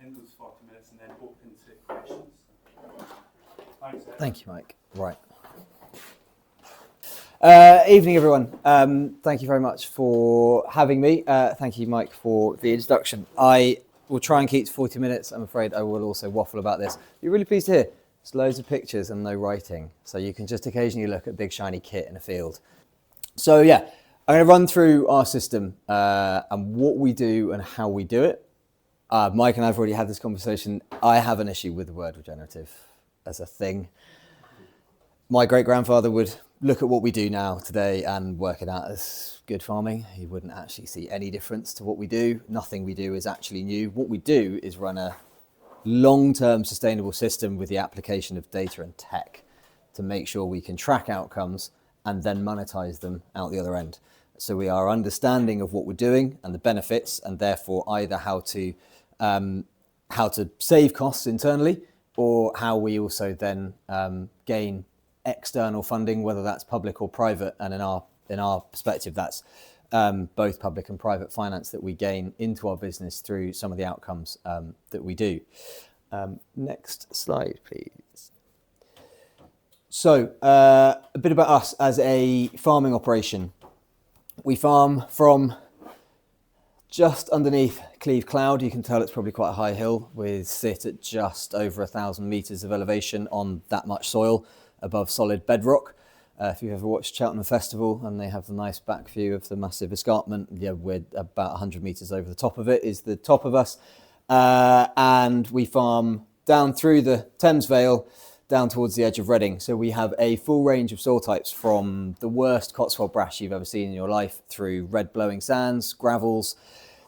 in those 40 minutes and then open to questions. Thanks, Ed. Thank you, Mike. Right. Evening, everyone. Thank you very much for having me. Thank you, Mike, for the introduction. I will try and keep to 40 minutes. I'm afraid I will also waffle about this. You're really pleased to hear. It's loads of pictures and no writing, so you can just occasionally look at big shiny kit in a field. So yeah, I'm going to run through our system and what we do and how we do it. Mike and I have already had this conversation. I have an issue with the word regenerative as a thing. My great-grandfather would look at what we do now today and work it out as good farming. He wouldn't actually see any difference to what we do. Nothing we do is actually new. What we do is run a long-term sustainable system with the application of data and tech to make sure we can track outcomes and then monetize them out the other end. So we are understanding of what we're doing and the benefits, and therefore either how to save costs internally, or how we also then gain external funding, whether that's public or private. And in our perspective, that's both public and private finance that we gain into our business through some of the outcomes that we do. Next slide, please. So a bit about us as a farming operation. We farm from just underneath Cleve Cloud. You can tell it's probably quite a high hill. We sit at just over 1,000 metres of elevation on that much soil above solid bedrock. If you've ever watched Cheltenham Festival and they have the nice back view of the massive escarpment, yeah, we're about 100 metres over the top of it is the top of us. And we farm down through the Thames Vale, down towards the edge of Reading. So we have a full range of soil types, from the worst Cotswold brash you've ever seen in your life, through red blowing sands, gravels,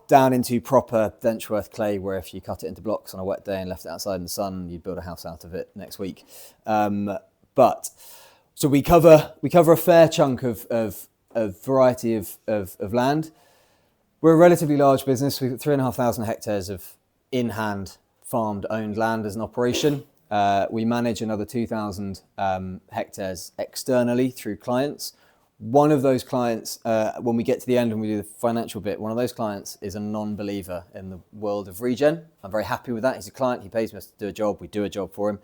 down into proper Denchworth clay, where if you cut it into blocks on a wet day and left it outside in the sun, you'd build a house out of it next week. So we cover a fair chunk of variety of land. We're a relatively large business. We've got 3,500 hectares of in-hand farmed owned land as an operation. We manage another 2,000 hectares externally through clients. One of those clients, when we get to the end and we do the financial bit, one of those clients is a non-believer in the world of regen. I'm very happy with that. He's a client. He pays us to do a job. We do a job for him.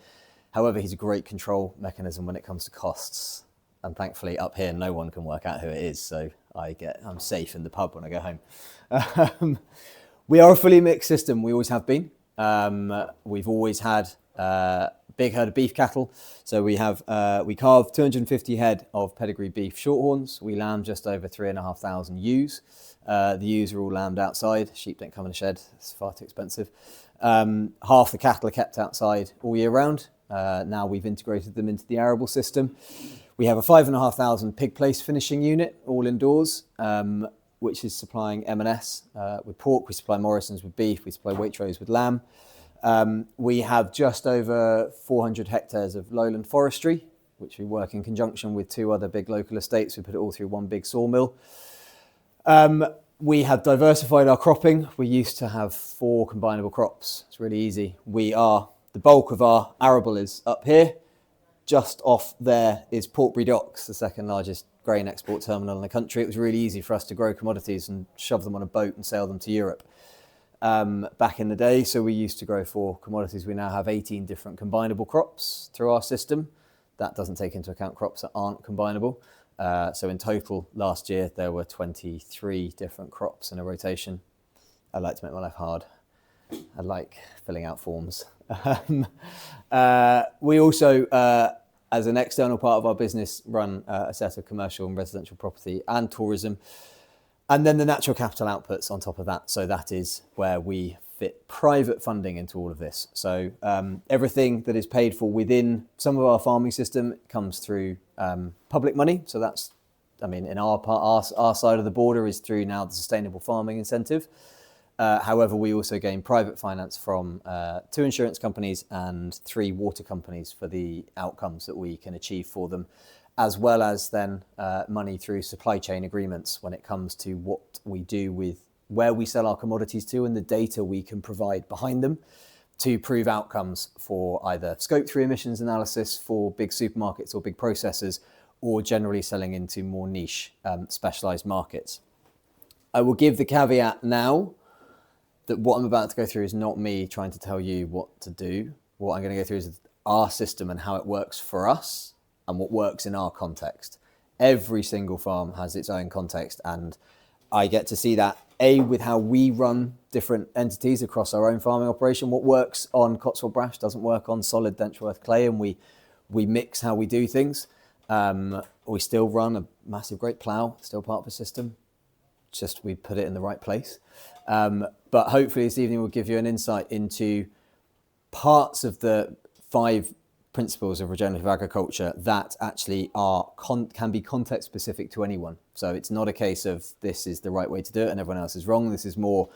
However, he's a great control mechanism when it comes to costs. And thankfully up here, no one can work out who it is. So I'm safe in the pub when I go home. We are a fully mixed system. We always have been. We've always had big herd of beef cattle. So we carve 250 head of pedigree beef shorthorns. We lamb just over 3,500 ewes. The ewes are all lambed outside. Sheep don't come in a shed. It's far too expensive. Half the cattle are kept outside all year round. Now we've integrated them into the arable system. We have a 5,500 pig place finishing unit, all indoors, which is supplying M&S with pork. We supply Morrison's with beef. We supply Waitrose with lamb. We have just over 400 hectares of lowland forestry, which we work in conjunction with 2 other big local estates. We put it all through one big sawmill. We have diversified our cropping. We used to have 4 combinable crops. It's really easy. The bulk of our arable is up here. Just off there is Portbury Docks, the second largest grain export terminal in the country. It was really easy for us to grow commodities and shove them on a boat and sail them to Europe back in the day. So we used to grow 4 commodities. We now have 18 different combinable crops through our system. That doesn't take into account crops that aren't combinable. So in total, last year, there were 23 different crops in a rotation. I like to make my life hard. I like filling out forms. We also, as an external part of our business, run a set of commercial and residential property and tourism, and then the natural capital outputs on top of that. So that is where we fit private funding into all of this. So everything that is paid for within some of our farming system comes through public money. So that's, in our side of the border is through now the Sustainable Farming Incentive. However, we also gain private finance from 2 insurance companies and 3 water companies for the outcomes that we can achieve for them, as well as then money through supply chain agreements when it comes to what we do with where we sell our commodities to and the data we can provide behind them to prove outcomes for either Scope 3 emissions analysis for big supermarkets or big processors, or generally selling into more niche specialised markets. I will give the caveat now that what I'm about to go through is not me trying to tell you what to do. What I'm going to go through is our system and how it works for us and what works in our context. Every single farm has its own context, and I get to see that, with how we run different entities across our own farming operation. What works on Cotswold Brash doesn't work on solid Denchworth clay, and we mix how we do things. We still run a massive great plough, still part of the system, just we put it in the right place. But hopefully this evening will give you an insight into parts of the 5 principles of regenerative agriculture that actually can be context specific to anyone. So it's not a case of this is the right way to do it and everyone else is wrong. This is more,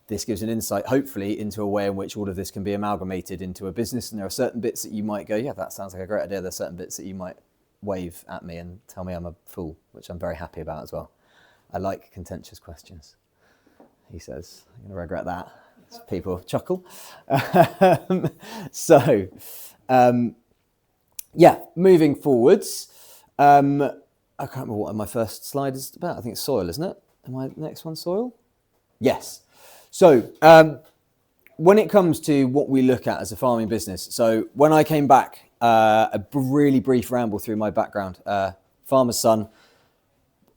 this gives an insight hopefully into a way in which all of this can be amalgamated into a business. And there are certain bits that you might go, yeah, that sounds like a great idea. There's certain bits that you might wave at me and tell me I'm a fool, which I'm very happy about as well. I like contentious questions, he says. I'm going to regret that. People chuckle. Moving forwards. I can't remember what my first slide is about. I think it's soil, isn't it? Am I next one soil? Yes. So when it comes to what we look at as a farming business, so when I came back, a really brief ramble through my background, farmer's son,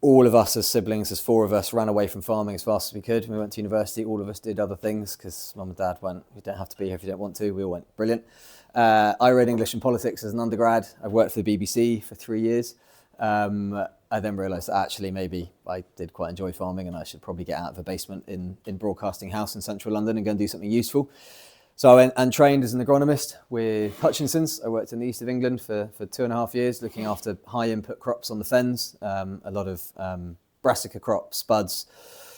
all of us as siblings, as 4 of us, ran away from farming as fast as we could. We went to university. All of us did other things because mum and dad went, you don't have to be here if you don't want to. We all went, brilliant. I read English and politics as an undergrad. I worked for the BBC for 3 years. I then realised that actually maybe I did quite enjoy farming and I should probably get out of a basement in Broadcasting House in central London and go and do something useful. So I went and trained as an agronomist with Hutchinson's. I worked in the east of England for 2.5 years, looking after high input crops on the fens, a lot of brassica crops, spuds,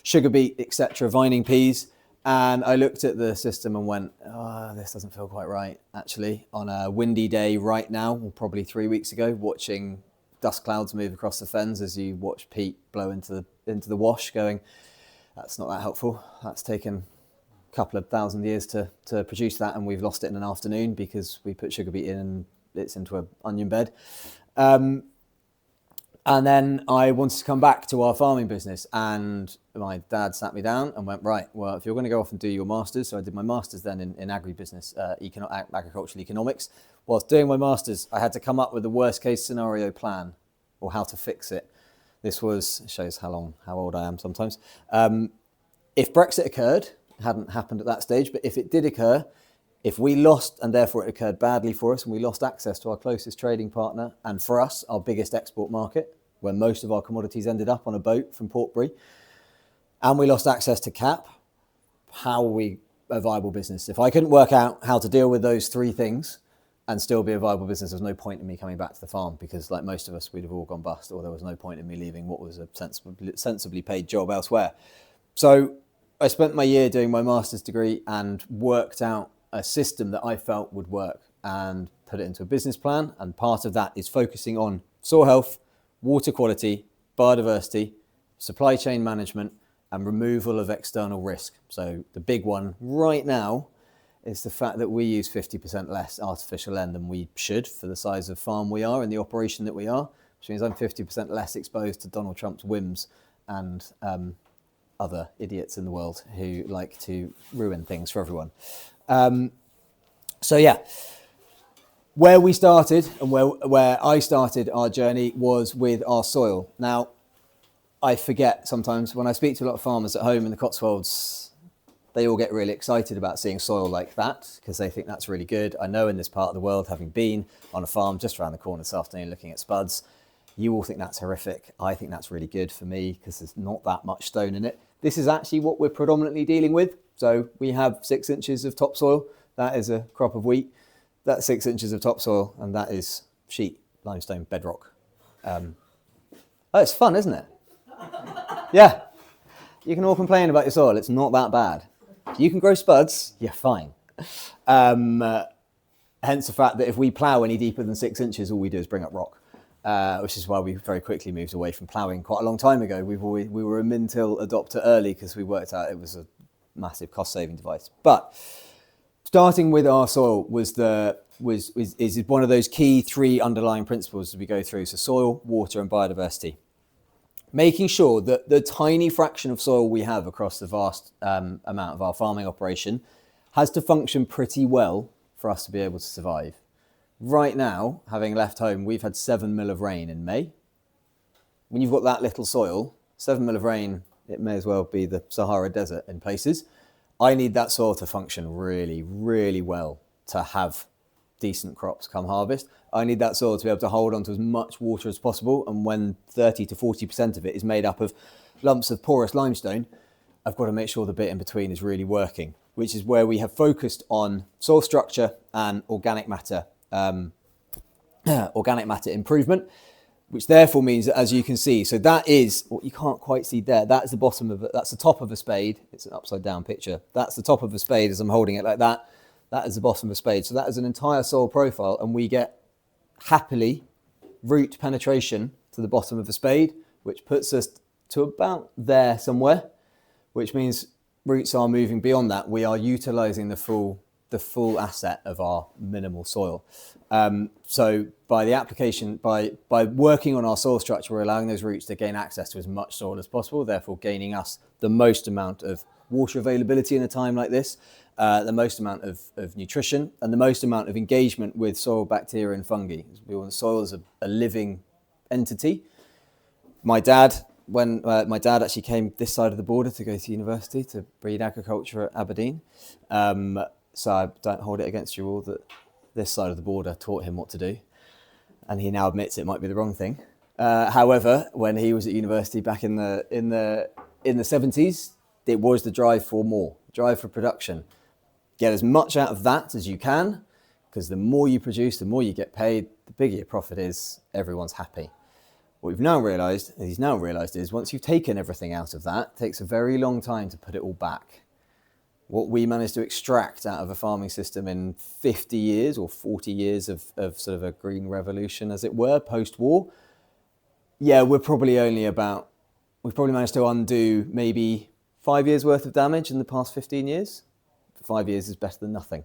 sugar beet, etc., vining peas. And I looked at the system and went, oh, this doesn't feel quite right, actually. On a windy day right now, or probably 3 weeks ago, watching dust clouds move across the fens as you watch peat blow into the wash, going, that's not that helpful. That's taken couple of thousand years to produce that, and we've lost it in an afternoon because we put sugar beet in and it's into an onion bed. And then I wanted to come back to our farming business, and my dad sat me down and went, right, well, if you're going to go off and do your masters, so I did my masters then in agribusiness, agricultural economics. Whilst doing my masters, I had to come up with the worst case scenario plan or how to fix it. This shows how old I am sometimes. If Brexit occurred, hadn't happened at that stage, but if it did occur, if we lost, and therefore it occurred badly for us, and we lost access to our closest trading partner, and for us, our biggest export market, where most of our commodities ended up on a boat from Portbury, and we lost access to CAP, how are we a viable business? If I couldn't work out how to deal with those 3 things and still be a viable business, there's no point in me coming back to the farm, because like most of us, we'd have all gone bust, or there was no point in me leaving what was a sensibly paid job elsewhere. So I spent my year doing my master's degree and worked out a system that I felt would work and put it into a business plan. And part of that is focusing on soil health, water quality, biodiversity, supply chain management, and removal of external risk. So the big one right now is the fact that we use 50% less artificial end than we should for the size of farm we are and the operation that we are, which means I'm 50% less exposed to Donald Trump's whims and other idiots in the world who like to ruin things for everyone. Where we started and where I started our journey was with our soil. Now, I forget sometimes when I speak to a lot of farmers at home in the Cotswolds, they all get really excited about seeing soil like that because they think that's really good. I know in this part of the world, having been on a farm just around the corner this afternoon looking at spuds, you all think that's horrific. I think that's really good for me because there's not that much stone in it. This is actually what we're predominantly dealing with. So we have 6 inches of topsoil. That is a crop of wheat. That's 6 inches of topsoil, and that is sheet limestone bedrock. It's fun, isn't it? Yeah. You can all complain about your soil. It's not that bad. If you can grow spuds, you're fine. Hence the fact that if we plough any deeper than 6 inches, all we do is bring up rock. Which is why we very quickly moved away from ploughing quite a long time ago. We were a min-till adopter early because we worked out it was a massive cost-saving device. But starting with our soil is one of those key 3 underlying principles as we go through. So soil, water, and biodiversity. making sure that the tiny fraction of soil we have across the vast amount of our farming operation has to function pretty well for us to be able to survive. Right now, having left home, we've had 7 mil of rain in May. When you've got that little soil, 7 mil of rain, it may as well be the Sahara Desert in places. I need that soil to function really, really well to have decent crops come harvest. I need that soil to be able to hold on to as much water as possible. And when 30 to 40% of it is made up of lumps of porous limestone, I've got to make sure the bit in between is really working, which is where we have focused on soil structure and organic matter improvement, which therefore means that, as you can see, so that is what you can't quite see there. That is the bottom of it. That's the top of a spade. It's an upside down picture. That's the top of a spade as I'm holding it like that. That is the bottom of a spade. So that is an entire soil profile, and we get happily root penetration to the bottom of the spade, which puts us to about there somewhere, which means roots are moving beyond that. We are utilizing the full asset of our minimal soil. So by the application, by working on our soil structure, we're allowing those roots to gain access to as much soil as possible, therefore gaining us the most amount of water availability in a time like this, the most amount of nutrition, and the most amount of engagement with soil bacteria and fungi. Soil is a living entity. My dad actually came this side of the border to go to university to breed agriculture at Aberdeen. So I don't hold it against you all that this side of the border taught him what to do. And he now admits it might be the wrong thing. However, when he was at university back in the 70s, it was the drive for more, drive for production. Get as much out of that as you can, because the more you produce, the more you get paid, the bigger your profit is, everyone's happy. What he's now realised is once you've taken everything out of that, it takes a very long time to put it all back. What we managed to extract out of a farming system in 50 years or 40 years of sort of a green revolution, as it were, post-war, we've probably managed to undo maybe 5 years worth of damage in the past 15 years. 5 years is better than nothing.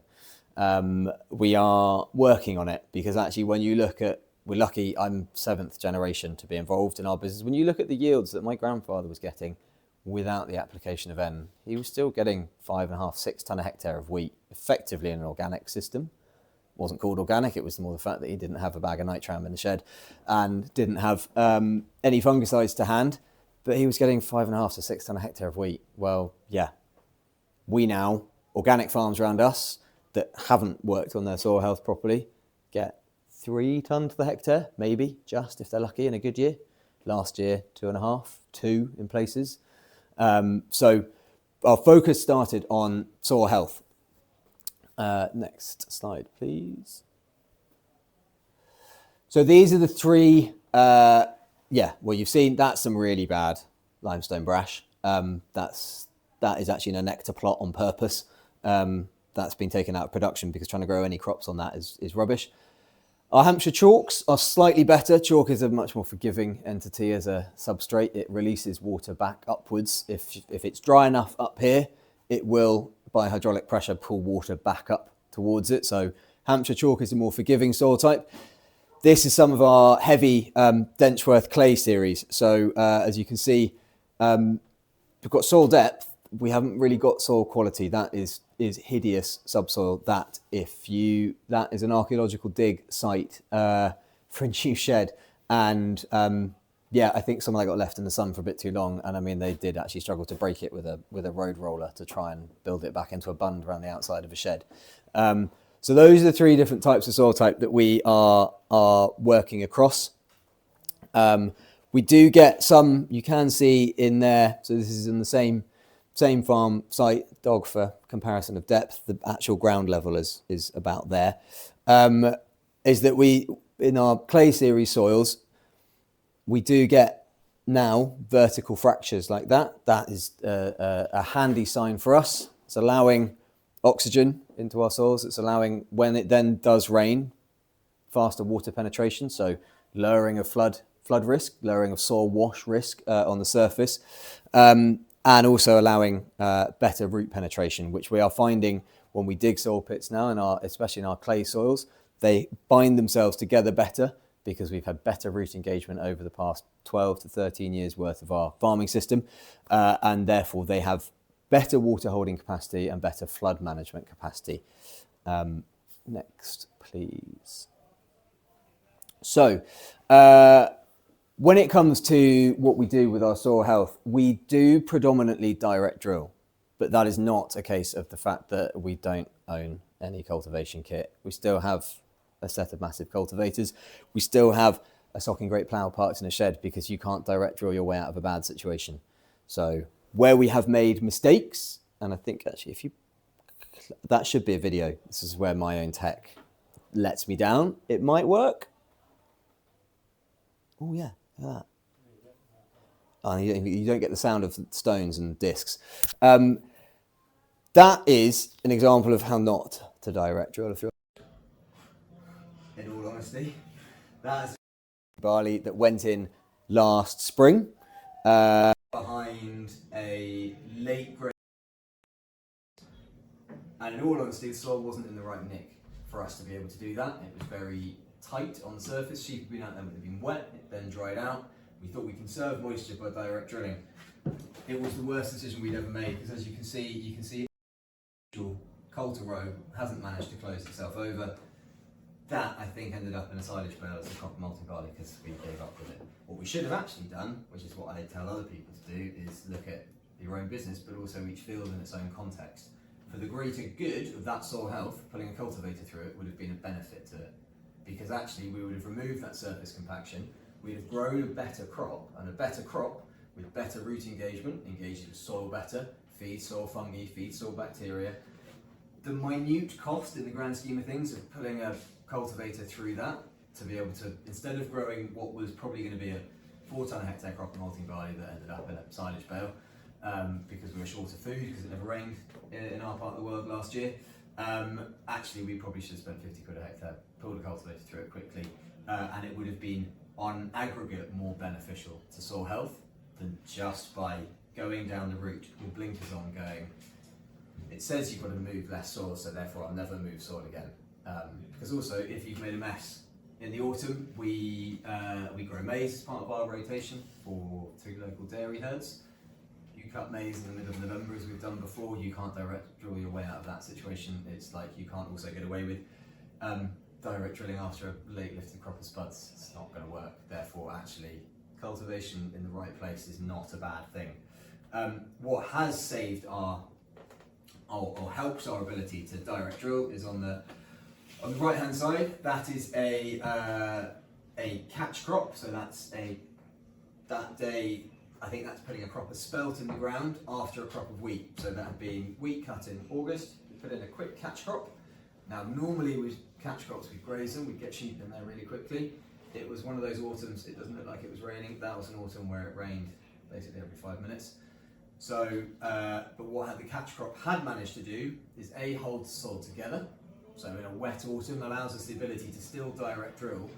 We are working on it, because actually when you look at, we're lucky, I'm 7th generation to be involved in our business. When you look at the yields that my grandfather was getting without the application of N, he was still getting 5.5, 6 tonne a hectare of wheat, effectively in an organic system. It wasn't called organic, it was more the fact that he didn't have a bag of nitram in the shed and didn't have any fungicides to hand, but he was getting 5.5 to 6 tonne a hectare of wheat. Well, we now, organic farms around us that haven't worked on their soil health properly, get 3 tonne to the hectare, maybe, just if they're lucky in a good year. Last year, 2.5, 2 in places. So our focus started on soil health. Next slide, please. So these are the 3, you've seen that's some really bad limestone brash. That is actually a nectar plot on purpose. That's been taken out of production because trying to grow any crops on that is rubbish. Our Hampshire chalks are slightly better. Chalk is a much more forgiving entity as a substrate. It releases water back upwards. If it's dry enough up here, it will, by hydraulic pressure, pull water back up towards it. So Hampshire chalk is a more forgiving soil type. This is some of our heavy Denchworth clay series. So as you can see, we've got soil depth. We haven't really got soil quality. That is hideous subsoil. That is an archaeological dig site for a new shed, and I think some of that got left in the sun for a bit too long, and I mean they did actually struggle to break it with a road roller to try and build it back into a bund around the outside of a shed. So those are the 3 different types of soil type that we are working across. We do get some, you can see in there, so this is in the same farm site, dog for comparison of depth, the actual ground level is about there. Is that we, in our clay series soils, we do get now vertical fractures like that. That is a handy sign for us. It's allowing oxygen into our soils. It's allowing, when it then does rain, faster water penetration, so lowering of flood risk, lowering of soil wash risk on the surface. And also allowing better root penetration, which we are finding when we dig soil pits now, especially in our clay soils. They bind themselves together better, because we've had better root engagement over the past 12 to 13 years worth of our farming system, and therefore they have better water holding capacity and better flood management capacity. Next, please. So, when it comes to what we do with our soil health, we do predominantly direct drill, but that is not a case of the fact that we don't own any cultivation kit. We still have a set of massive cultivators. We still have a socking great plough parked in a shed because you can't direct drill your way out of a bad situation. So where we have made mistakes, and I think actually that should be a video. This is where my own tech lets me down. It might work. Oh yeah, look at that. Oh, you don't get the sound of stones and discs. That is an example of how not to direct drill. If you're, in all honesty, that's barley that went in last spring behind a late grade. And in all honesty, the soil wasn't in the right nick for us to be able to do that. It was very tight on the surface. Sheep had been out there, would have been wet, it then dried out. We thought we conserve moisture by direct drilling. It was the worst decision we'd ever made, because as you can see the coulter row hasn't managed to close itself over. That, I think, ended up in a silage bale as a crop of malting barley because we gave up with it. What we should have actually done, which is what I tell other people to do, is look at your own business, but also each field in its own context. For the greater good of that soil health, pulling a cultivator through it would have been a benefit to it, because actually we would have removed that surface compaction, we'd have grown a better crop, and a better crop with better root engagement, engages with soil better, feeds soil fungi, feeds soil bacteria. The minute cost in the grand scheme of things of pulling a cultivator through that to be able to, instead of growing what was probably going to be a 4 tonne a hectare crop of malting barley that ended up in a silage bale, because we were short of food because it never rained in our part of the world last year. Actually, we probably should have spent 50 quid a hectare, pulled a cultivator through it quickly, and it would have been on aggregate more beneficial to soil health than just by going down the route with blinkers on going, it says you've got to move less soil, so therefore I'll never move soil again. Because also, if you've made a mess in the autumn, we grow maize as part of our rotation for 3 local dairy herds. You cut maize in the middle of November, as we've done before, you can't direct drill your way out of that situation. It's like you can't also get away with direct drilling after a late lifted crop of spuds. It's not going to work. Therefore, actually, cultivation in the right place is not a bad thing. What has saved or helps our ability to direct drill is on the right hand side. That is a catch crop. So that's that day. I think that's putting a crop of spelt in the ground after a crop of wheat. So that had been wheat cut in August. We put in a quick catch crop. Now normally with catch crops we'd graze them, we'd get sheep in there really quickly. It was one of those autumns, it doesn't look like it was raining. That was an autumn where it rained basically every 5 minutes. So, but what the catch crop had managed to do is A, hold the soil together. So in a wet autumn allows us the ability to still direct drill,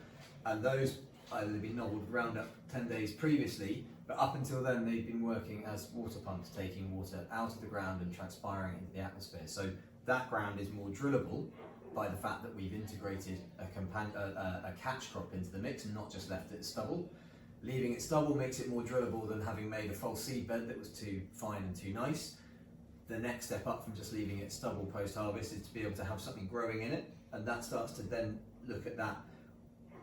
and those either been nobbled Roundup 10 days previously, but up until then they've been working as water pumps, taking water out of the ground and transpiring into the atmosphere. So that ground is more drillable by the fact that we've integrated a catch crop into the mix and not just left it as stubble. Leaving it stubble makes it more drillable than having made a false seed bed that was too fine and too nice. The next step up from just leaving it stubble post-harvest is to be able to have something growing in it, and that starts to then look at that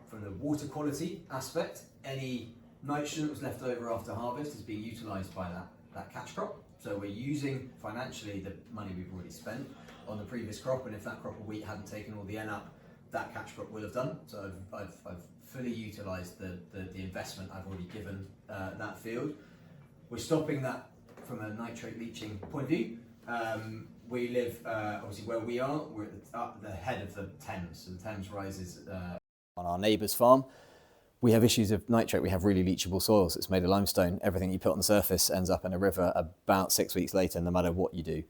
from the water quality aspect. Any nitrogen that was left over after harvest is being utilised by that catch crop. So we're using financially the money we've already spent on the previous crop, and if that crop of wheat hadn't taken all the N up, that catch crop will have done. So I've fully utilised the investment I've already given that field. We're stopping that from a nitrate leaching point of view. We live, obviously where we are, we're at the head of the Thames, so the Thames rises on our neighbour's farm. We have issues of nitrate. We have really leachable soils. It's made of limestone. Everything you put on the surface ends up in a river about 6 weeks later, no matter what you do.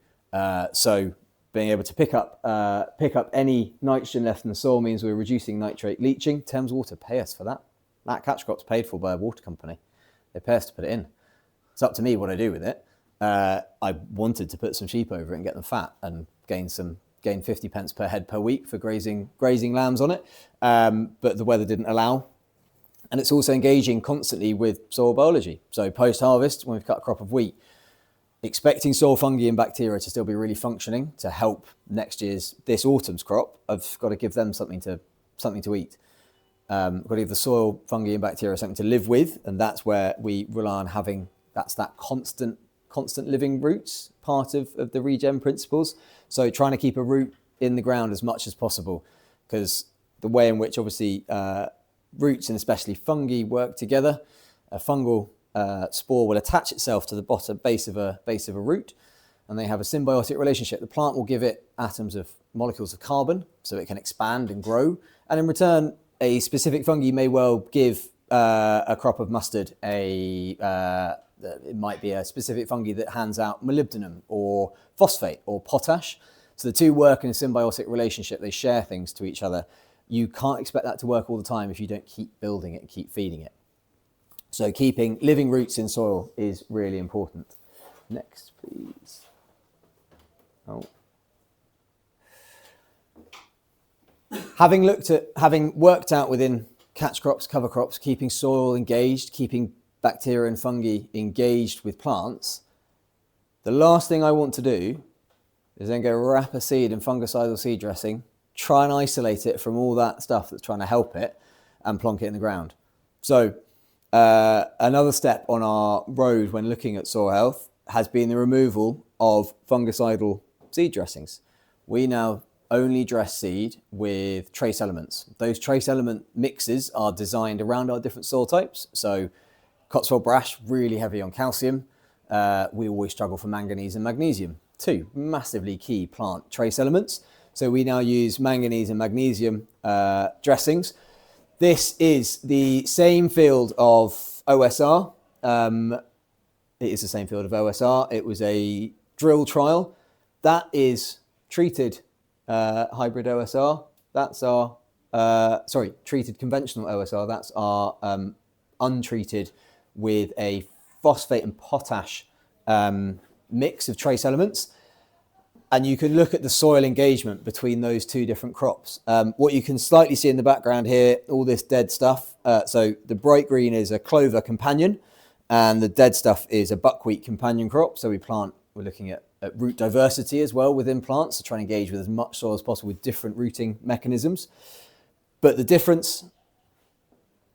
So being able to pick up any nitrogen left in the soil means we're reducing nitrate leaching. Thames Water pay us for that. That catch crop's paid for by a water company. They pay us to put it in. It's up to me what I do with it. I wanted to put some sheep over it and get them fat and gain 50 pence per head per week for grazing lambs on it. But the weather didn't allow. And it's also engaging constantly with soil biology. So post-harvest, when we've cut a crop of wheat, expecting soil fungi and bacteria to still be really functioning to help this autumn's crop, I've got to give them something to eat. Got to give the soil fungi and bacteria something to live with, and that's where we rely on having that constant living roots, part of the regen principles. So trying to keep a root in the ground as much as possible, because the way in which obviously roots and especially fungi work together, a fungal spore will attach itself to the bottom base of a root, and they have a symbiotic relationship. The plant will give it atoms of molecules of carbon so it can expand and grow, and in return a specific fungi may well give a crop of mustard it might be a specific fungi that hands out molybdenum or phosphate or potash. So the two work in a symbiotic relationship. They share things to each other. You can't expect that to work all the time if you don't keep building it and keep feeding it. So keeping living roots in soil is really important. Next, please. Having worked out within catch crops, cover crops, keeping soil engaged, keeping bacteria and fungi engaged with plants, the last thing I want to do is then go wrap a seed in fungicidal seed dressing, try and isolate it from all that stuff that's trying to help it, and plonk it in the ground. So another step on our road when looking at soil health has been the removal of fungicidal seed dressings. We now only dress seed with trace elements. Those trace element mixes are designed around our different soil types. So Cotswold brash, really heavy on calcium. We always struggle for manganese and magnesium, two massively key plant trace elements. So we now use manganese and magnesium dressings. This is the same field of OSR. It is the same field of OSR. It was a drill trial. That is treated hybrid OSR. That's our, treated conventional OSR. That's our untreated with a phosphate and potash mix of trace elements. And you can look at the soil engagement between those two different crops. What you can slightly see in the background here, all this dead stuff. So the bright green is a clover companion, and the dead stuff is a buckwheat companion crop. So we're looking at root diversity as well within plants, to try and engage with as much soil as possible with different rooting mechanisms. But the difference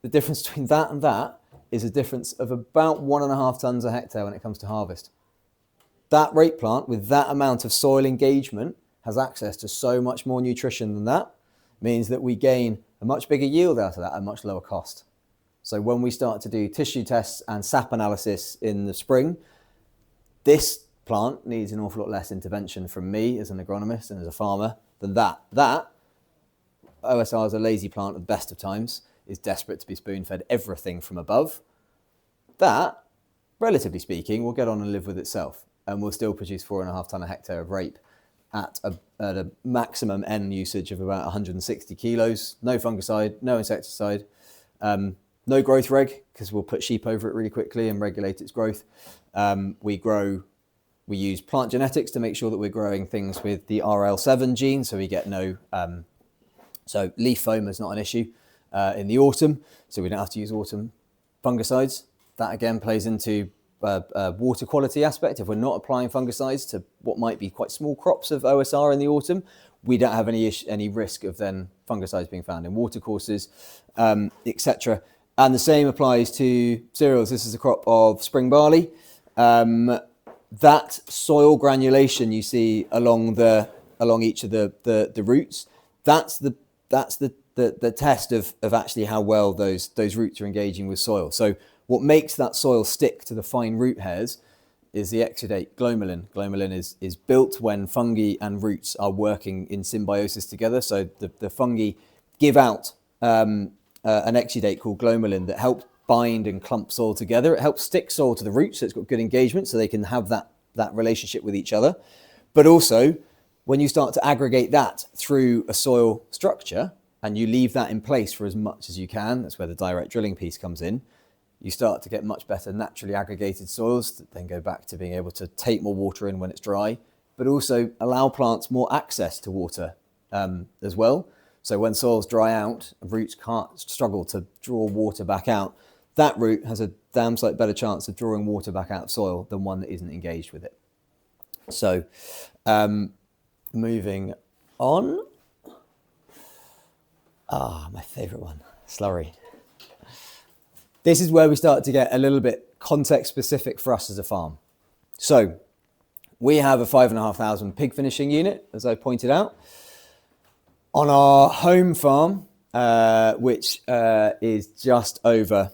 between that and that is a difference of about 1.5 tons a hectare when it comes to harvest. That rape plant with that amount of soil engagement has access to so much more nutrition than that, means that we gain a much bigger yield out of that at a much lower cost. So when we start to do tissue tests and sap analysis in the spring, this plant needs an awful lot less intervention from me as an agronomist and as a farmer than that. That, OSR is a lazy plant at the best of times, is desperate to be spoon-fed everything from above. That, relatively speaking, will get on and live with itself, and will still produce 4.5 tonne a hectare of rape at a maximum N usage of about 160 kilos. No fungicide, no insecticide, no growth reg, because we'll put sheep over it really quickly and regulate its growth. We use plant genetics to make sure that we're growing things with the RL7 gene, so we get no, so leaf foam is not an issue in the autumn, so we don't have to use autumn fungicides. That again plays into water quality aspect. If we're not applying fungicides to what might be quite small crops of OSR in the autumn, we don't have any risk of then fungicides being found in watercourses, etc. And the same applies to cereals. This is a crop of spring barley. That soil granulation you see along each of the roots, that's the test of actually how well those roots are engaging with soil. So what makes that soil stick to the fine root hairs is the exudate glomalin. Glomalin is built when fungi and roots are working in symbiosis together. So the fungi give out an exudate called glomalin that helps bind and clump soil together. It helps stick soil to the roots, so it's got good engagement, so they can have that relationship with each other. But also, when you start to aggregate that through a soil structure and you leave that in place for as much as you can, that's where the direct drilling piece comes in, you start to get much better naturally aggregated soils that then go back to being able to take more water in when it's dry, but also allow plants more access to water as well. So when soils dry out, roots can't struggle to draw water back out. That root has a damn sight better chance of drawing water back out of soil than one that isn't engaged with it. So moving on. My favourite one, slurry. This is where we start to get a little bit context specific for us as a farm. So we have a 5,500 pig finishing unit, as I pointed out. On our home farm, which is just over,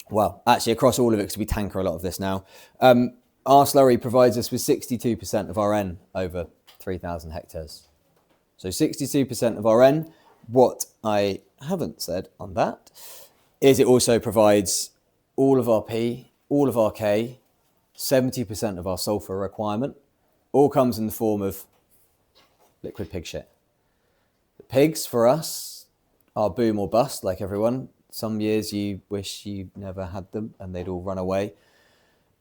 well, actually across all of it, because we tanker a lot of this now, our slurry provides us with 62% of our N over 3,000 hectares. So 62% of our N. What I haven't said on that is it also provides all of our P, all of our K, 70% of our sulfur requirement, all comes in the form of liquid pig shit. The pigs for us are boom or bust, like everyone. Some years you wish you never had them and they'd all run away.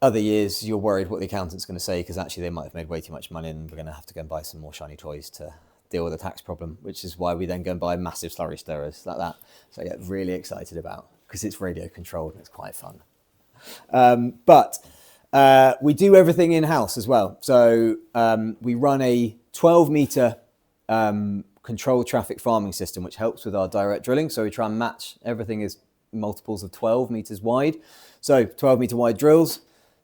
Other years you're worried what the accountant's going to say because actually they might have made way too much money and we're going to have to go and buy some more shiny toys to deal with the tax problem, which is why we then go and buy massive slurry stirrers like that. So I get really excited about, because it's radio controlled and it's quite fun. But we do everything in-house as well. So we run a 12-metre controlled traffic farming system, which helps with our direct drilling. So we try and match everything is multiples of 12 metres wide. So 12-metre wide drills,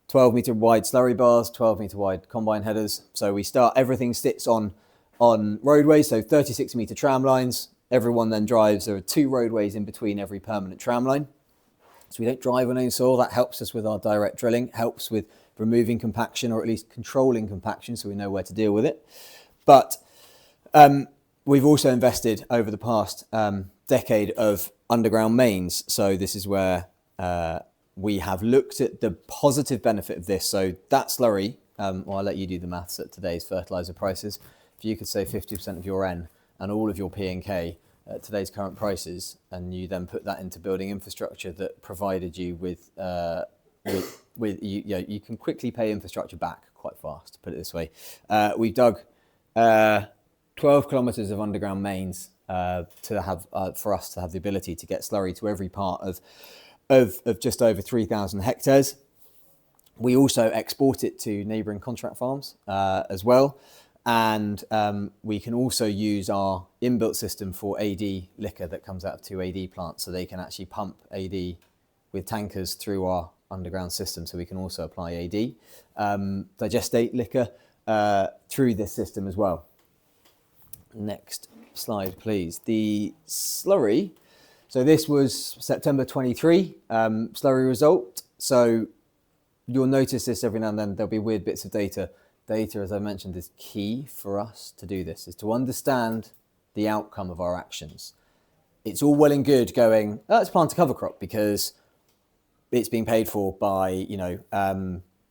12-metre wide slurry bars, 12-metre wide combine headers. So we start, everything sits on roadways, so 36-metre tram lines. Everyone then drives. There are 2 roadways in between every permanent tram line. So we don't drive on any soil. That helps us with our direct drilling, helps with removing compaction or at least controlling compaction so we know where to deal with it. But we've also invested over the past decade of underground mains. So this is where we have looked at the positive benefit of this. So that slurry, well, I'll let you do the maths at today's fertiliser prices. If you could save 50% of your N and all of your P and K at today's current prices, and you then put that into building infrastructure that provided you with you can quickly pay infrastructure back quite fast, to put it this way. We've dug 12 kilometres of underground mains to have for us to have the ability to get slurry to every part of just over 3,000 hectares. We also export it to neighbouring contract farms as well. And we can also use our inbuilt system for AD liquor that comes out of 2 AD plants. So they can actually pump AD with tankers through our underground system. So we can also apply AD, digestate liquor through this system as well. Next slide, please. The slurry. So this was September 23 slurry result. So you'll notice this every now and then. There'll be weird bits of data. Data, as I mentioned, is key for us to do this, is to understand the outcome of our actions. It's all well and good going, oh, let's plant a cover crop because it's being paid for by,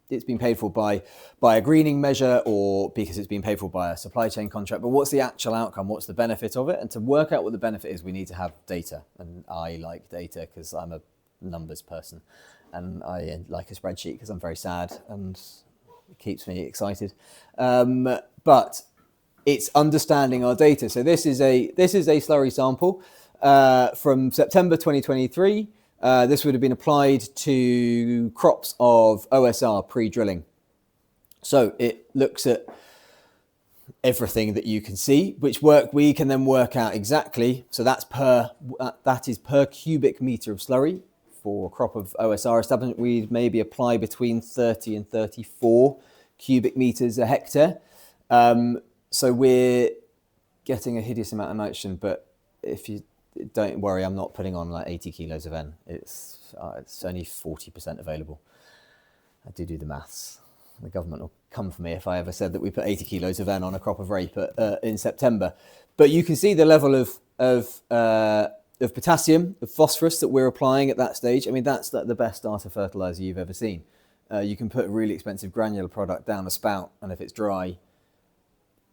it's been paid for by a greening measure or because it's been paid for by a supply chain contract. But what's the actual outcome? What's the benefit of it? And to work out what the benefit is, we need to have data. And I like data because I'm a numbers person. And I like a spreadsheet because I'm very sad and it keeps me excited. But it's understanding our data. So this is a slurry sample from September 2023. This would have been applied to crops of OSR pre-drilling. So it looks at everything that you can see, which we can then work out exactly. So that is per cubic meter of slurry. For a crop of OSR establishment, we'd maybe apply between 30 and 34 cubic meters a hectare. So we're getting a hideous amount of nitrogen, but if you don't worry, I'm not putting on like 80 kilos of N. It's only 40% available. I do the maths. The government will come for me if I ever said that we put 80 kilos of N on a crop of rape in September. But you can see the level of potassium, of phosphorus that we're applying at that stage. I mean, that's the best starter fertilizer you've ever seen. You can put a really expensive granular product down a spout, and if it's dry,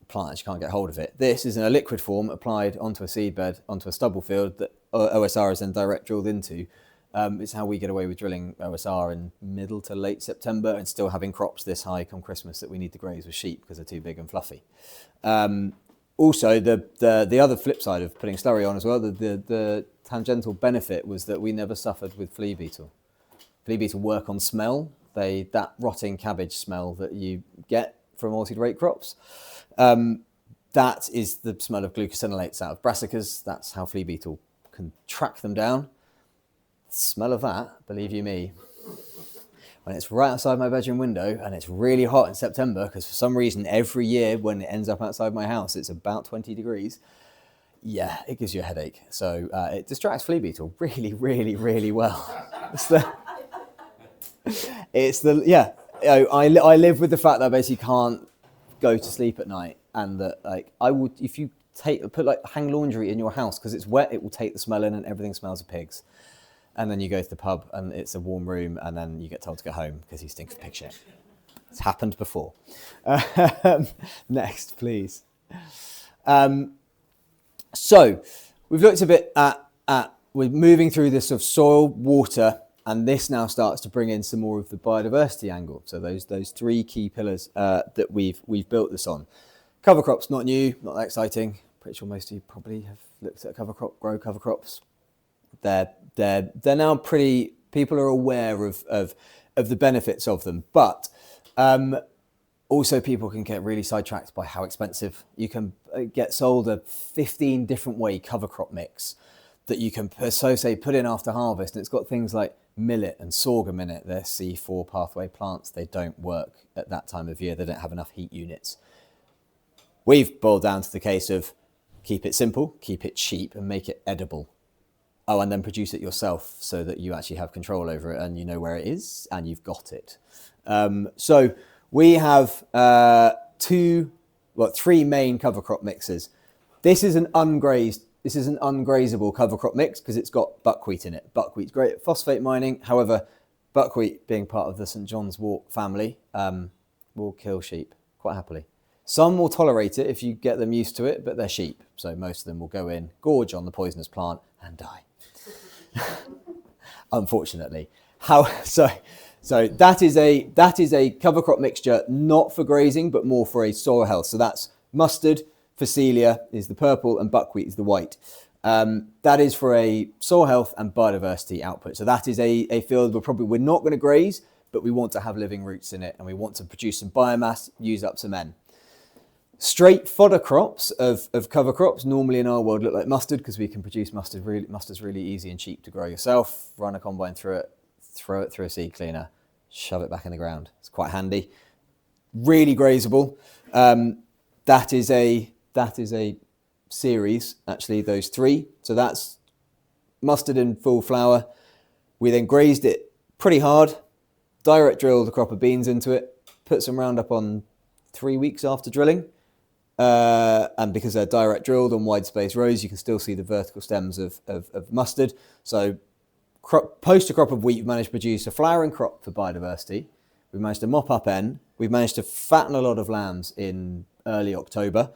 the plant actually can't get hold of it. This is in a liquid form applied onto a seedbed, onto a stubble field that OSR is then direct drilled into. It's how we get away with drilling OSR in middle to late September and still having crops this high come Christmas that we need to graze with sheep because they're too big and fluffy. also, the other flip side of putting slurry on as well, the tangential benefit was that we never suffered with flea beetle. Flea beetle work on smell. That rotting cabbage smell that you get from multi-rate crops, that is the smell of glucosinolates out of brassicas. That's how flea beetle can track them down. The smell of that, believe you me, when it's right outside my bedroom window and it's really hot in September, because for some reason every year when it ends up outside my house it's about 20 degrees, yeah, it gives you a headache. So it distracts flea beetle really, really, really well. I live with the fact that I basically can't go to sleep at night, and that like I would, if you hang laundry in your house because it's wet, it will take the smell in and everything smells of pigs. And then you go to the pub and it's a warm room, and then you get told to go home because you stink of pig shit. It's happened before. Next, please. So we've looked a bit at we're moving through this sort of soil, water, and this now starts to bring in some more of the biodiversity angle. So those three key pillars that we've built this on. Cover crops, not new, not that exciting. Pretty sure most of you probably have looked at grow cover crops. They're now pretty, people are aware of the benefits of them, but also people can get really sidetracked by how expensive. You can get sold a 15 different way cover crop mix that you can put in after harvest, and it's got things like millet and sorghum in it. They're C4 pathway plants. They don't work at that time of year. They don't have enough heat units. We've boiled down to the case of keep it simple, keep it cheap, and make it edible. Oh, and then produce it yourself so that you actually have control over it and you know where it is and you've got it. So we have three main cover crop mixes. This is an ungrazable cover crop mix because it's got buckwheat in it. Buckwheat's great at phosphate mining. However, buckwheat, being part of the St. John's wort family, will kill sheep quite happily. Some will tolerate it if you get them used to it, but they're sheep. So most of them will go in, gorge on the poisonous plant and die. Unfortunately. So that is a cover crop mixture not for grazing but more for a soil health. So that's mustard, Phacelia is the purple, and buckwheat is the white. That is for a soil health and biodiversity output. So that is a field we're not going to graze, but we want to have living roots in it, and we want to produce some biomass, use up some N. Straight fodder crops of cover crops normally in our world look like mustard because we can produce mustard. Mustard's really easy and cheap to grow yourself. Run a combine through it, throw it through a seed cleaner, shove it back in the ground. It's quite handy. Really grazable. That is a series, actually, those three. So that's mustard in full flower. We then grazed it pretty hard, direct drilled a crop of beans into it, put some Roundup on 3 weeks after drilling. And because they're direct drilled on wide space rows, you can still see the vertical stems of mustard. So post a crop of wheat, we've managed to produce a flowering crop for biodiversity. We've managed to mop up N. We've managed to fatten a lot of lambs in early October.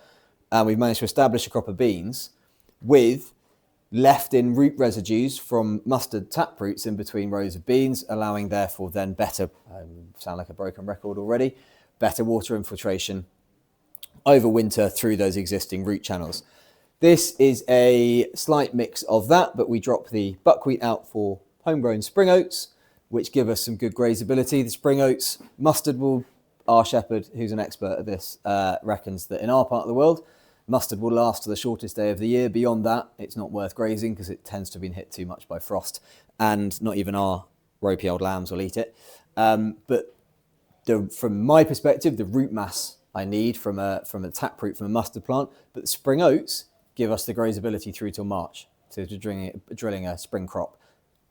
And we've managed to establish a crop of beans with left in root residues from mustard tap roots in between rows of beans, allowing therefore then better, sound like a broken record already, better water infiltration over winter through those existing root channels. This is a slight mix of that, but we drop the buckwheat out for homegrown spring oats, which give us some good grazability. The spring oats, mustard our shepherd, who's an expert at this, reckons that in our part of the world, mustard will last to the shortest day of the year. Beyond that, it's not worth grazing because it tends to have been hit too much by frost, and not even our ropey old lambs will eat it. But from my perspective, the root mass I need from a taproot from a mustard plant, but the spring oats give us the grazability through till March to drilling a spring crop.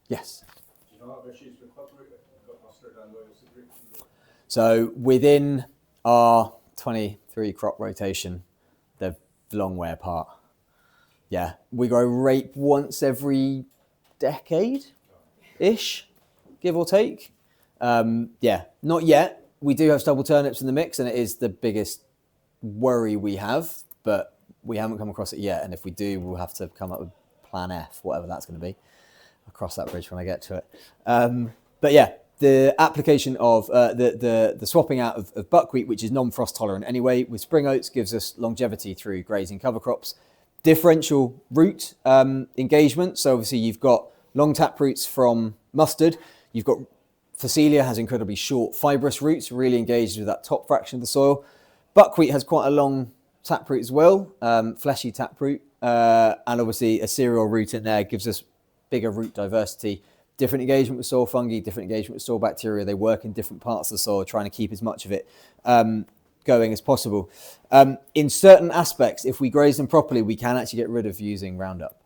Yes? Do you know what issues with clubroot if you've got mustard and oilseed root? So within our 23 crop rotation, they're a long way apart. Yeah, we grow rape once every decade-ish, give or take. Yeah, not yet. We do have stubble turnips in the mix, and it is the biggest worry we have, but we haven't come across it yet. And if we do, we'll have to come up with plan F, whatever that's going to be. I'll cross that bridge when I get to it. But yeah, the application of the swapping out of buckwheat, which is non-frost tolerant anyway, with spring oats gives us longevity through grazing cover crops. Differential root engagement. So obviously you've got long tap roots from mustard. You've got Phacelia has incredibly short fibrous roots, really engaged with that top fraction of the soil. Buckwheat has quite a long taproot as well, fleshy taproot, and obviously a cereal root in there gives us bigger root diversity. Different engagement with soil fungi, different engagement with soil bacteria. They work in different parts of the soil, trying to keep as much of it going as possible. In certain aspects, if we graze them properly, we can actually get rid of using Roundup.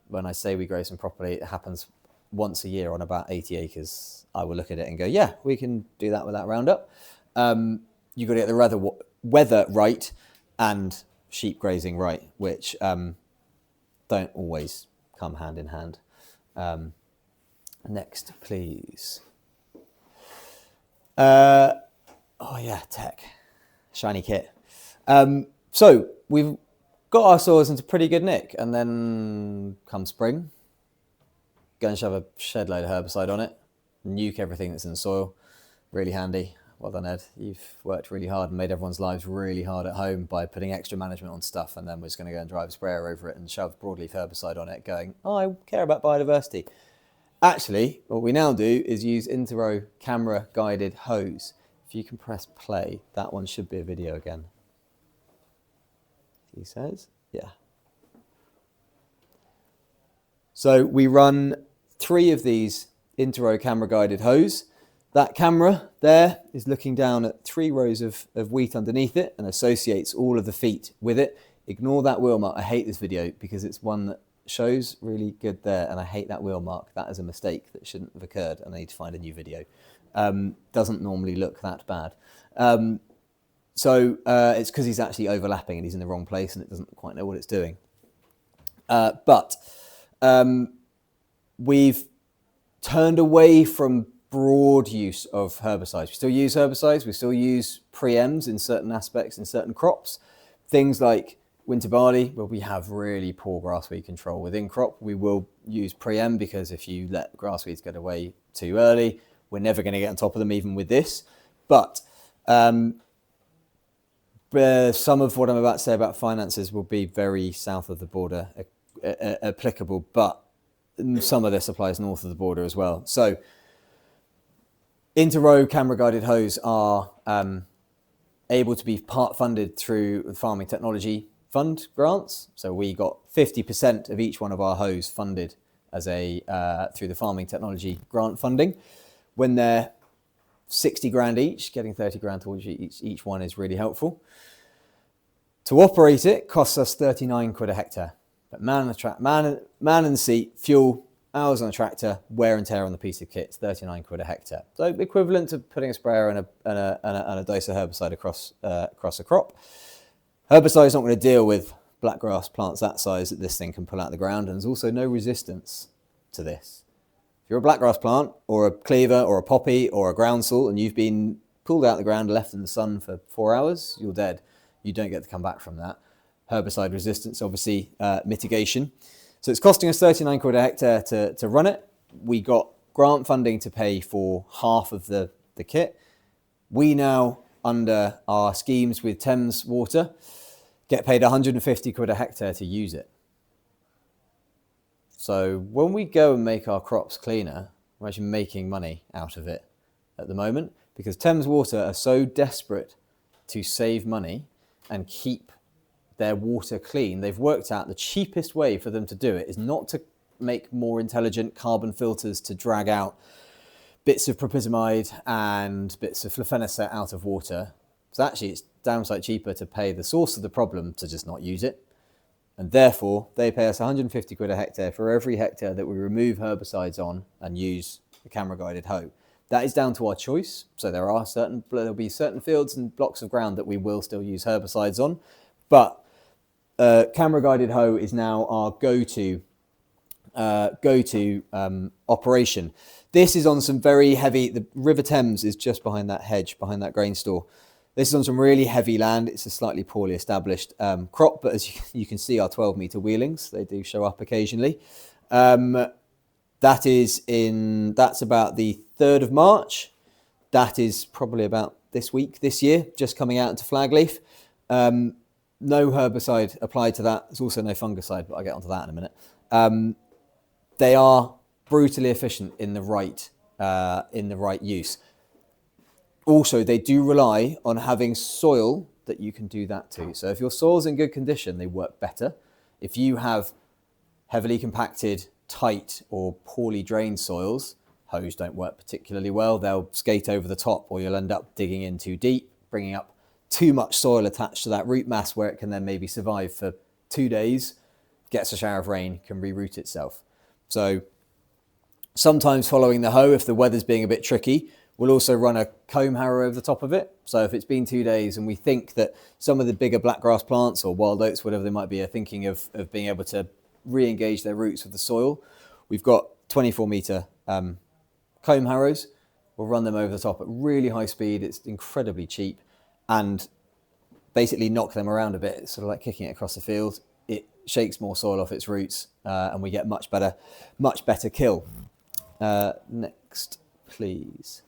When I say we graze them properly, it happens once a year on about 80 acres. I will look at it and go, yeah, we can do that without Roundup. You've got to get the weather right and sheep grazing right, which don't always come hand in hand. Next, please. Oh yeah, tech, shiny kit. So we've got our soils into pretty good nick, and then come spring, go and shove a shed load of herbicide on it, nuke everything that's in the soil. Really handy. Well done, Ed. You've worked really hard and made everyone's lives really hard at home by putting extra management on stuff, and then we're just going to go and drive a sprayer over it and shove broadleaf herbicide on it, going, oh, I care about biodiversity. Actually, what we now do is use inter-row camera guided hose. If you can press play, that one should be a video again. He says, yeah. So we run 3 of these inter-row camera guided hose. That camera there is looking down at 3 rows of wheat underneath it and associates all of the feet with it. Ignore that wheel mark. I hate this video because it's one that shows really good there, and I hate that wheel mark. That is a mistake that shouldn't have occurred, and I need to find a new video. Doesn't normally look that bad. So it's because he's actually overlapping and he's in the wrong place and it doesn't quite know what it's doing. But we've turned away from broad use of herbicides. We still use herbicides, we still use pre-ems in certain aspects, in certain crops. Things like winter barley, where we have really poor grassweed control within crop, we will use pre-em, because if you let grassweeds get away too early, we're never going to get on top of them even with this. But some of what I'm about to say about finances will be very south of the border applicable, but some of this applies north of the border as well. So inter-row camera guided hose are able to be part funded through the Farming Technology Fund grants. So we got 50% of each one of our hose funded as through the Farming Technology grant funding. When they're 60 grand each, getting 30 grand towards each one is really helpful. To operate it costs us 39 quid a hectare. But man in the seat, fuel, hours on a tractor, wear and tear on the piece of kit, it's 39 quid a hectare. So equivalent to putting a sprayer and a dose of herbicide across a crop. Herbicide is not going to deal with blackgrass plants that size that this thing can pull out of the ground, and there's also no resistance to this. If you're a blackgrass plant or a cleaver or a poppy or a groundsel and you've been pulled out of the ground, left in the sun for 4 hours, you're dead. You don't get to come back from that. Herbicide resistance, obviously, mitigation. So it's costing us 39 quid a hectare to run it. We got grant funding to pay for half of the kit. We now, under our schemes with Thames Water, get paid 150 quid a hectare to use it. So when we go and make our crops cleaner, we're actually making money out of it at the moment, because Thames Water are so desperate to save money and keep their water clean. They've worked out the cheapest way for them to do it is not to make more intelligent carbon filters to drag out bits of propyzamide and bits of flufenicet out of water. So actually it's downside cheaper to pay the source of the problem to just not use it. And therefore, they pay us 150 quid a hectare for every hectare that we remove herbicides on and use the camera-guided hoe. That is down to our choice. So there'll be certain fields and blocks of ground that we will still use herbicides on. But camera-guided hoe is now our go-to operation. This is on some very heavy. The River Thames is just behind that hedge, behind that grain store. This is on some really heavy land. It's a slightly poorly established crop, but as you can see, our 12-metre wheelings, they do show up occasionally. That's about the 3rd of March. That is probably about this year, just coming out into flag leaf. No herbicide applied to that. There's also no fungicide, but I'll get onto that in a minute. They are brutally efficient in the right use. Also, they do rely on having soil that you can do that to. So if your soil's in good condition, they work better. If you have heavily compacted, tight or poorly drained soils, hoes don't work particularly well. They'll skate over the top, or you'll end up digging in too deep, bringing up too much soil attached to that root mass where it can then maybe survive for 2 days, gets a shower of rain, can reroot itself. So sometimes following the hoe, if the weather's being a bit tricky, we'll also run a comb harrow over the top of it. So if it's been 2 days and we think that some of the bigger blackgrass plants or wild oats, whatever they might be, are thinking of being able to re-engage their roots with the soil, we've got 24-metre comb harrows. We'll run them over the top at really high speed. It's incredibly cheap, and basically knock them around a bit. It's sort of like kicking it across the field. It shakes more soil off its roots, and we get much better kill. Next, please.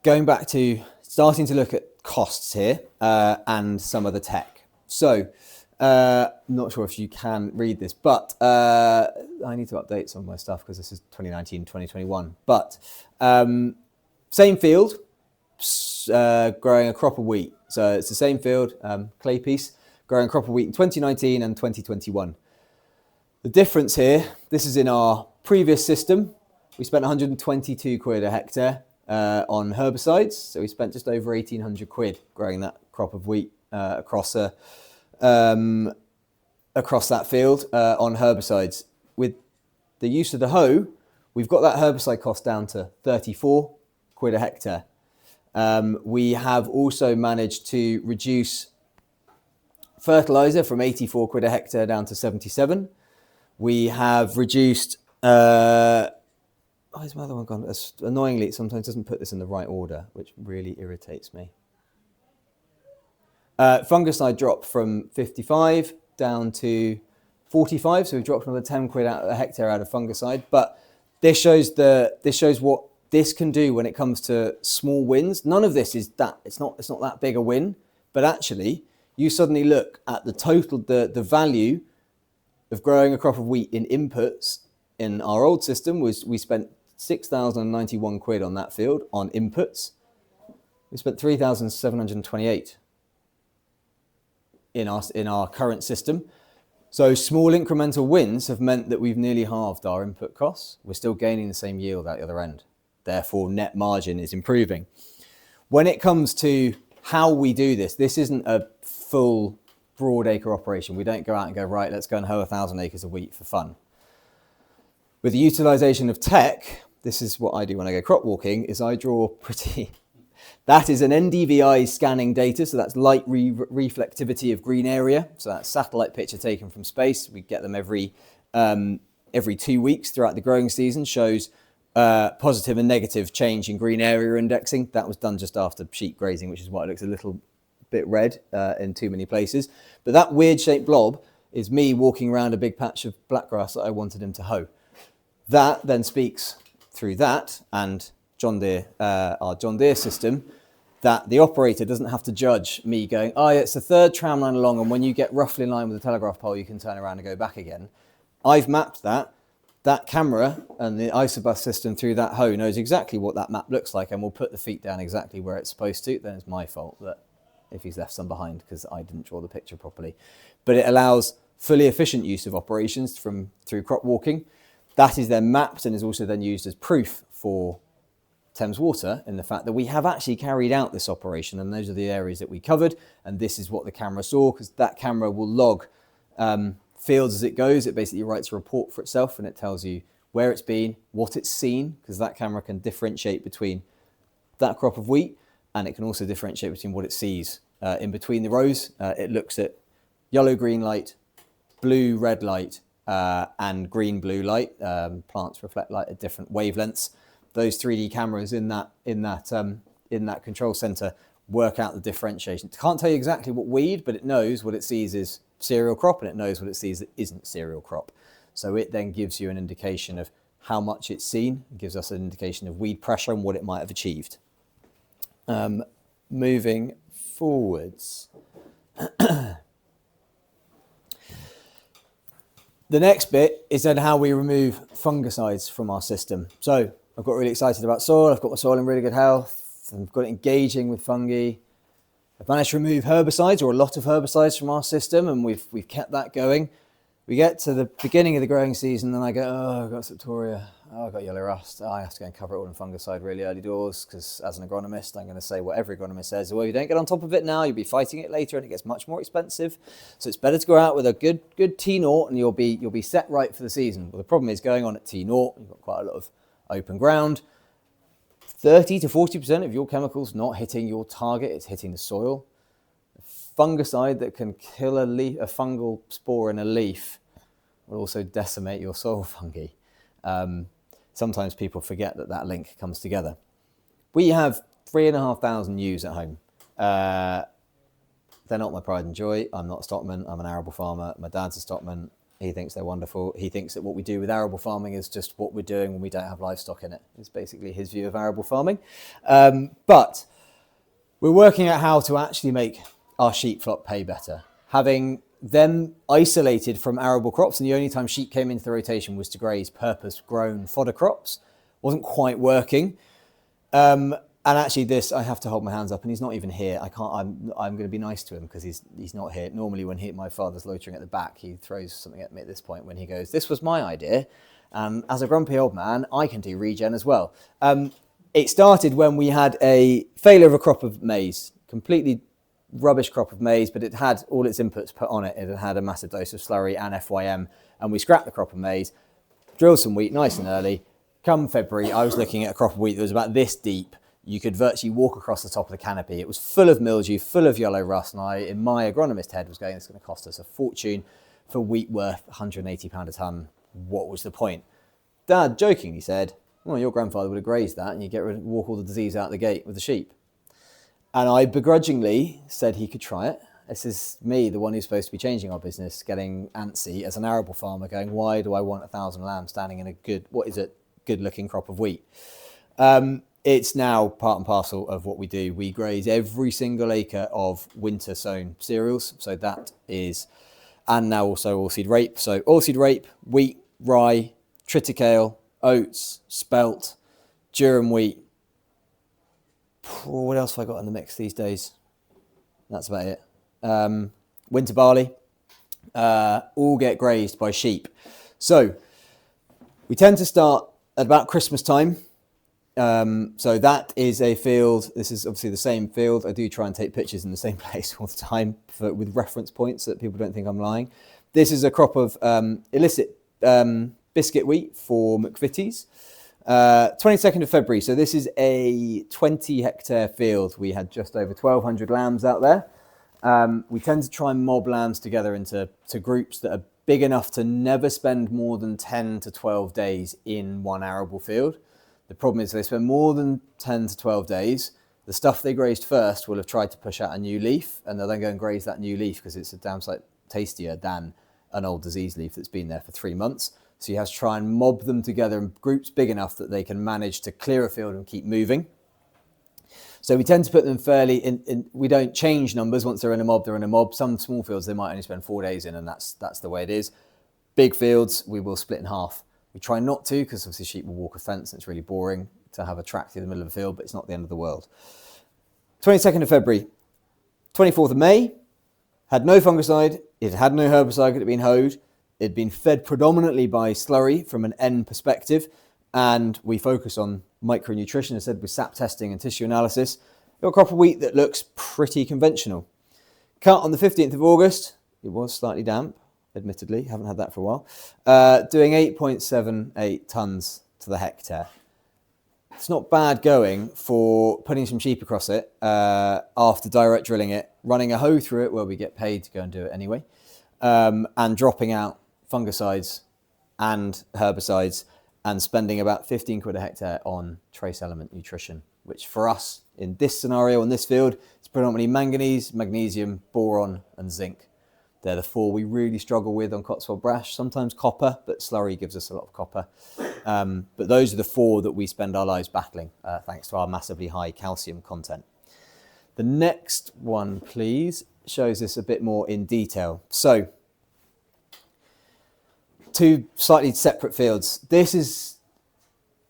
Going back to starting to look at costs here and some of the tech. So, not sure if you can read this, but I need to update some of my stuff because this is 2019, 2021. But same field, growing a crop of wheat. So it's the same field, clay piece, growing a crop of wheat in 2019 and 2021. The difference here, this is in our previous system. We spent 122 quid a hectare on herbicides. So we spent just over 1,800 quid growing that crop of wheat across that field on herbicides. With the use of the hoe, we've got that herbicide cost down to 34 quid a hectare. We have also managed to reduce fertilizer from 84 quid a hectare down to 77. We have reduced, where's my other one gone? Annoyingly, it sometimes doesn't put this in the right order, which really irritates me. Fungicide dropped from 55 down to 45, so we've dropped another 10 quid a hectare out of fungicide. But this shows what this can do when it comes to small wins. None of this is that, it's not that big a win, but actually you suddenly look at the total, the value of growing a crop of wheat in inputs. In our old system was we spent 6,091 quid on that field on inputs. We spent 3,728 in our current system. So small incremental wins have meant that we've nearly halved our input costs. We're still gaining the same yield at the other end. Therefore, net margin is improving. When it comes to how we do this, this isn't a full broad acre operation. We don't go out and go, right, let's go and hoe 1,000 acres of wheat for fun. With the utilization of tech, this is what I do when I go crop walking, is I draw that is an NDVI scanning data, so that's light reflectivity of green area. So that's satellite picture taken from space. We get them every 2 weeks throughout the growing season, shows positive and negative change in green area indexing. That was done just after sheep grazing, which is why it looks a little bit red in too many places. But that weird shaped blob is me walking around a big patch of blackgrass that I wanted him to hoe. That then speaks through that and John Deere, our John Deere system, that the operator doesn't have to judge me going, oh, it's the third tram line along, and when you get roughly in line with the telegraph pole, you can turn around and go back again. I've mapped that. That camera and the isobus system through that hoe knows exactly what that map looks like and will put the feet down exactly where it's supposed to. Then it's my fault that if he's left some behind because I didn't draw the picture properly. But it allows fully efficient use of operations through crop walking. That is then mapped and is also then used as proof for Thames Water in the fact that we have actually carried out this operation, and those are the areas that we covered, and this is what the camera saw, because that camera will log fields as it goes. It basically writes a report for itself and it tells you where it's been, what it's seen, because that camera can differentiate between that crop of wheat, and it can also differentiate between what it sees in between the rows. It looks at yellow green light, blue red light, and green blue light. Plants reflect light at different wavelengths. Those 3D cameras in that control center work out the differentiation. It can't tell you exactly what weed, but it knows what it sees is cereal crop, and it knows what it sees that isn't cereal crop. So it then gives you an indication of how much it's seen. It gives us an indication of weed pressure and what it might have achieved. Moving forwards. The next bit is then how we remove fungicides from our system. So I've got really excited about soil. I've got my soil in really good health. I've got it engaging with fungi. I've managed to remove herbicides, or a lot of herbicides, from our system, and we've kept that going. We get to the beginning of the growing season, and I go, oh, I've got septoria. Oh, I've got yellow rust. Oh, I have to go and cover it all in fungicide really early doors, because as an agronomist, I'm going to say what every agronomist says. Well, you don't get on top of it now, you'll be fighting it later, and it gets much more expensive. So it's better to go out with a good T0, and you'll be set right for the season. Well, the problem is going on at T0, you've got quite a lot of open ground. 30 to 40% of your chemicals not hitting your target, it's hitting the soil. A fungicide that can kill a fungal spore in a leaf will also decimate your soil fungi. Sometimes people forget that link comes together. We have 3,500 ewes at home. They're not my pride and joy. I'm not a stockman. I'm an arable farmer. My dad's a stockman. He thinks they're wonderful. He thinks that what we do with arable farming is just what we're doing when we don't have livestock in it. It's basically his view of arable farming. But we're working out how to actually make our sheep flock pay better. Having them isolated from arable crops, and the only time sheep came into the rotation was to graze purpose-grown fodder crops, wasn't quite working. And actually this, I have to hold my hands up, and he's not even here. I'm going to be nice to him because he's not here. Normally when my father's loitering at the back, he throws something at me at this point when he goes, this was my idea. As a grumpy old man, I can do regen as well. It started when we had a failure of a crop of maize, completely rubbish crop of maize, but it had all its inputs put on it. It had a massive dose of slurry and FYM, and we scrapped the crop of maize, drilled some wheat nice and early. Come February, I was looking at a crop of wheat that was about this deep. You could virtually walk across the top of the canopy. It was full of mildew, full of yellow rust, and I, in my agronomist head, was going, it's going to cost us a fortune for wheat worth £180 a tonne. What was the point? Dad jokingly said, well, your grandfather would have grazed that and you walk all the disease out the gate with the sheep. And I begrudgingly said he could try it. This is me, the one who's supposed to be changing our business, getting antsy as an arable farmer, going, why do I want 1,000 lambs standing in a good-looking crop of wheat? It's now part and parcel of what we do. We graze every single acre of winter sown cereals. So that is, and now also oilseed rape. So oilseed rape, wheat, rye, triticale, oats, spelt, durum wheat. What else have I got in the mix these days? That's about it. Winter barley, all get grazed by sheep. So we tend to start at about Christmas time. So that is a field. This is obviously the same field. I do try and take pictures in the same place all the time with reference points so that people don't think I'm lying. This is a crop of illicit biscuit wheat for McVitie's. 22nd of February. So this is a 20 hectare field. We had just over 1,200 lambs out there. We tend to try and mob lambs together into groups that are big enough to never spend more than 10 to 12 days in one arable field. The problem is they spend more than 10 to 12 days. The stuff they grazed first will have tried to push out a new leaf, and they'll then go and graze that new leaf because it's a damn sight tastier than an old disease leaf that's been there for 3 months. So you have to try and mob them together in groups big enough that they can manage to clear a field and keep moving. So we tend to put them fairly we don't change numbers. Once they're in a mob, they're in a mob. Some small fields they might only spend 4 days in, and that's the way it is. Big fields, we will split in half. We try not to, because obviously sheep will walk a fence and it's really boring to have a track through the middle of a field, but it's not the end of the world. 22nd of February, 24th of May, had no fungicide, it had no herbicide, it had been hoed, it had been fed predominantly by slurry from an N perspective, and we focus on micronutrition, as I said, with sap testing and tissue analysis. Got a crop of wheat that looks pretty conventional. Cut on the 15th of August, it was slightly damp, admittedly, haven't had that for a while, doing 8.78 tonnes to the hectare. It's not bad going for putting some sheep across it after direct drilling it, running a hoe through it where we get paid to go and do it anyway, and dropping out fungicides and herbicides and spending about 15 quid a hectare on trace element nutrition, which for us in this scenario, in this field, it's predominantly manganese, magnesium, boron and zinc. They're the 4 we really struggle with on Cotswold Brash. Sometimes copper, but slurry gives us a lot of copper. But those are the 4 that we spend our lives battling, thanks to our massively high calcium content. The next one, please, shows this a bit more in detail. So, 2 slightly separate fields. This is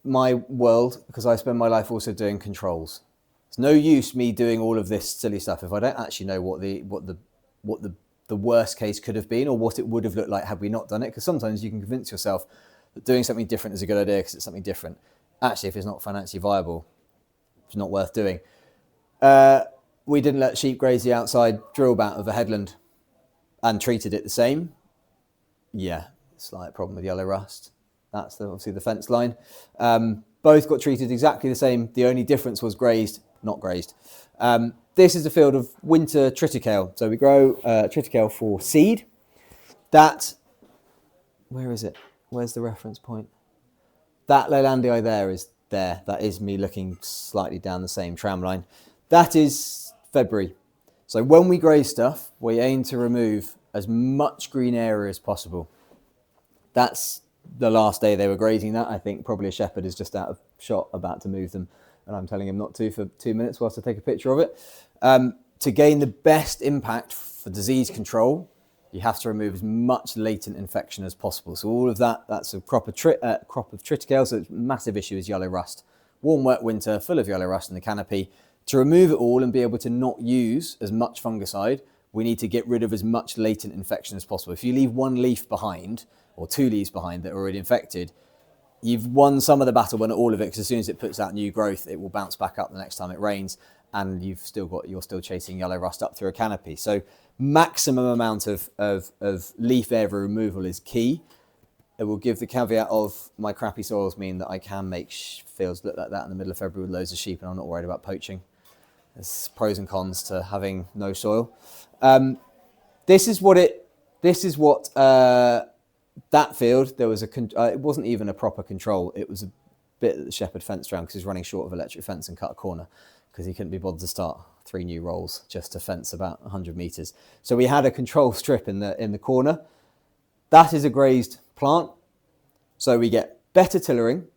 my world because I spend my life also doing controls. It's no use me doing all of this silly stuff if I don't actually know what the worst case could have been or what it would have looked like had we not done it. Because sometimes you can convince yourself that doing something different is a good idea because it's something different. Actually, if it's not financially viable, it's not worth doing. We didn't let sheep graze the outside drill bat of a headland and treated it the same. Yeah, slight problem with yellow rust. That's obviously the fence line. Both got treated exactly the same. The only difference was grazed, not grazed. This is a field of winter triticale. So we grow triticale for seed. That, where is it? Where's the reference point? That Leylandii there is there. That is me looking slightly down the same tram line. That is February. So when we graze stuff, we aim to remove as much green area as possible. That's the last day they were grazing that. I think probably a shepherd is just out of shot about to move them. And I'm telling him not to for 2 minutes whilst I take a picture of it. To gain the best impact for disease control, you have to remove as much latent infection as possible. So all of that, that's a crop of triticale, so it's a massive issue is yellow rust. Warm, wet winter, full of yellow rust in the canopy. To remove it all and be able to not use as much fungicide, we need to get rid of as much latent infection as possible. If you leave 1 leaf behind, or 2 leaves behind that are already infected, you've won some of the battle, but not all of it, because as soon as it puts out new growth, it will bounce back up the next time it rains, and you're still chasing yellow rust up through a canopy. So maximum amount of leaf area removal is key. It will give the caveat of my crappy soils mean that I can make fields look like that in the middle of February with loads of sheep, and I'm not worried about poaching. There's pros and cons to having no soil. This is what that field, there was it wasn't even a proper control. It was a bit that the shepherd fenced around because he was running short of electric fence and cut a corner because he couldn't be bothered to start 3 new rolls just to fence about 100 metres. So we had a control strip in the corner. That is a grazed plant. So we get better tillering.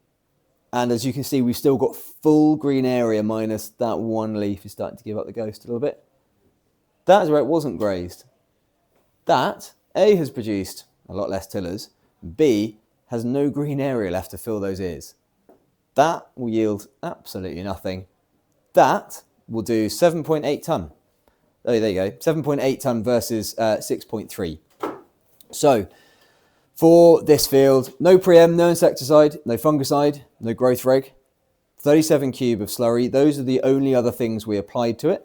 And as you can see, we've still got full green area minus that 1 leaf is starting to give up the ghost a little bit. That is where it wasn't grazed. That, A, has produced a lot less tillers, B, has no green area left to fill those ears. That will yield absolutely nothing. That will do 7.8 tonne. Oh, there you go, 7.8 tonne versus 6.3. So, for this field, no pre-em, no insecticide, no fungicide, no growth reg, 37 cube of slurry. Those are the only other things we applied to it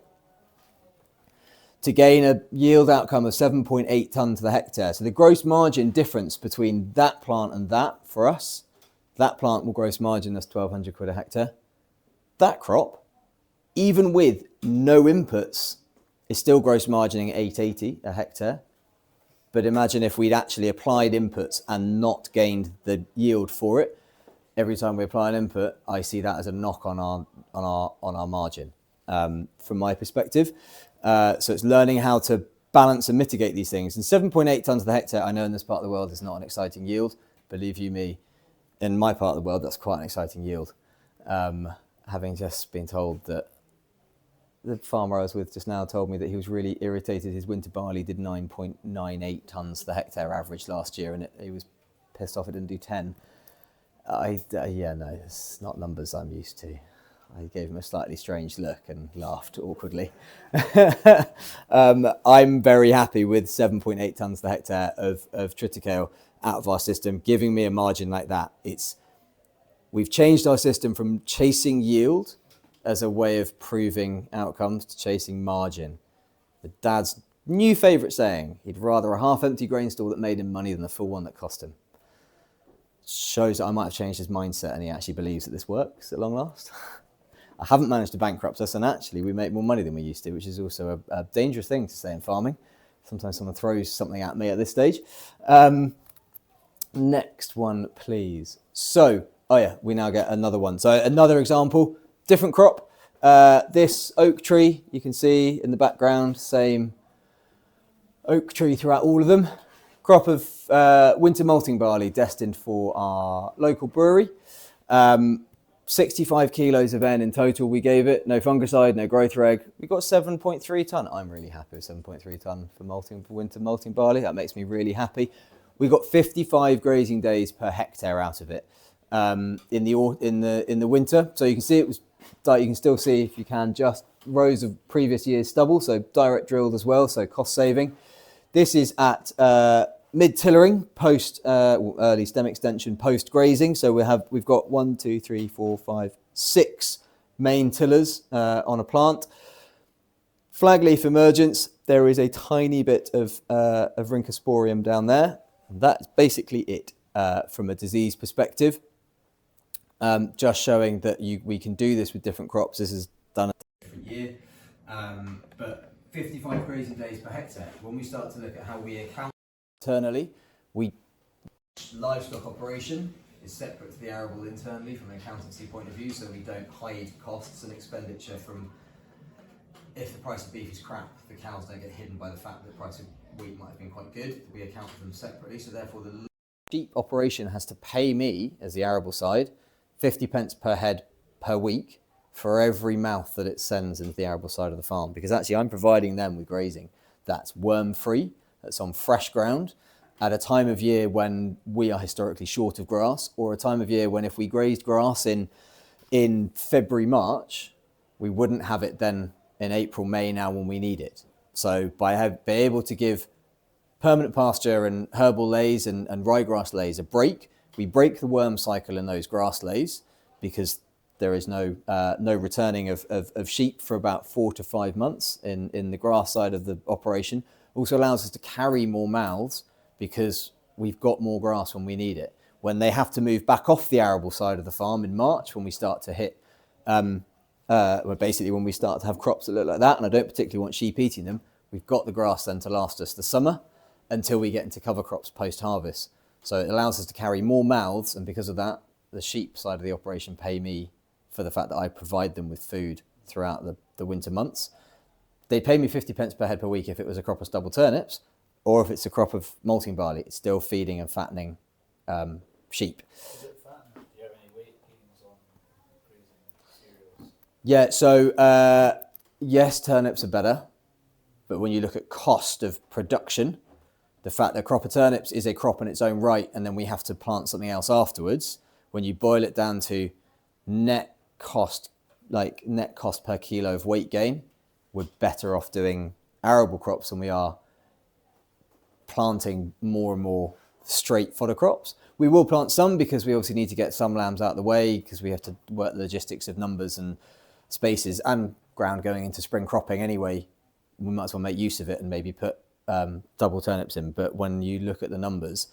to gain a yield outcome of 7.8 tonne to the hectare. So the gross margin difference between that plant and that, for us, that plant will gross margin us 1,200 quid a hectare. That crop, even with no inputs, is still gross margining 880 a hectare. But imagine if we'd actually applied inputs and not gained the yield for it. Every time we apply an input, I see that as a knock on our margin. From my perspective. So it's learning how to balance and mitigate these things. And 7.8 tonnes per hectare, I know in this part of the world is not an exciting yield. Believe you me, in my part of the world, that's quite an exciting yield. Having just been told that the farmer I was with just now told me that he was really irritated. His winter barley did 9.98 tonnes per hectare average last year, and he was pissed off it didn't do 10. Yeah, no, it's not numbers I'm used to. I gave him a slightly strange look and laughed awkwardly. I'm very happy with 7.8 tonnes per hectare of triticale out of our system, giving me a margin like that. We've changed our system from chasing yield as a way of proving outcomes to chasing margin. The dad's new favourite saying, he'd rather a half-empty grain stall that made him money than a full one that cost him. Shows that I might have changed his mindset and he actually believes that this works at long last. I haven't managed to bankrupt us, and actually we make more money than we used to, which is also a dangerous thing to say in farming. Sometimes someone throws something at me at this stage. Next one, please. So, we now get another one. So another example, different crop. This oak tree, you can see in the background, same oak tree throughout all of them. Crop of winter malting barley destined for our local brewery. 65 kilos of N in total we gave it, no fungicide, no growth reg. We got 7.3 tonne. I'm really happy with 7.3 tonne for winter malting barley. That makes me really happy. We got 55 grazing days per hectare out of it in the winter. So you can see it was, you can still see, if you can, just rows of previous year's stubble, so direct drilled as well, so cost saving. This is at mid-tillering, post early stem extension, post grazing. So we've got 6 main tillers on a plant. Flag leaf emergence. There is a tiny bit of rhynchosporium down there. And that's basically it from a disease perspective. Just showing that we can do this with different crops. This is done a different year, but 55 grazing days per hectare. When we start to look at how we account internally, livestock operation is separate to the arable internally from an accountancy point of view, so we don't hide costs and expenditure from, if the price of beef is crap, the cows don't get hidden by the fact that the price of wheat might have been quite good. We account for them separately, so therefore the sheep operation has to pay me, as the arable side, 50 pence per head per week for every mouth that it sends into the arable side of the farm, because actually I'm providing them with grazing that's worm free, that's on fresh ground, at a time of year when we are historically short of grass, or a time of year when if we grazed grass in February, March, we wouldn't have it then in April, May now when we need it. So by being able to give permanent pasture and herbal lays and ryegrass lays a break, we break the worm cycle in those grass lays, because there is no returning of sheep for about 4 to 5 months in the grass side of the operation. Also allows us to carry more mouths because we've got more grass when we need it. When they have to move back off the arable side of the farm in March, when we start to hit, basically when we start to have crops that look like that, and I don't particularly want sheep eating them, we've got the grass then to last us the summer until we get into cover crops post-harvest. So it allows us to carry more mouths, and because of that, the sheep side of the operation pay me for the fact that I provide them with food throughout the winter months. They pay me 50 pence per head per week if it was a crop of stubble turnips, or if it's a crop of malting barley. It's still feeding and fattening sheep. Is it fattening? Do you have any weight gains on grazing cereals? Yeah, so yes, turnips are better, but when you look at cost of production, the fact that a crop of turnips is a crop in its own right, and then we have to plant something else afterwards, when you boil it down to net cost per kilo of weight gain, we're better off doing arable crops than we are planting more and more straight fodder crops. We will plant some because we obviously need to get some lambs out of the way, because we have to work the logistics of numbers and spaces and ground going into spring cropping anyway. We might as well make use of it and maybe put double turnips in. But when you look at the numbers,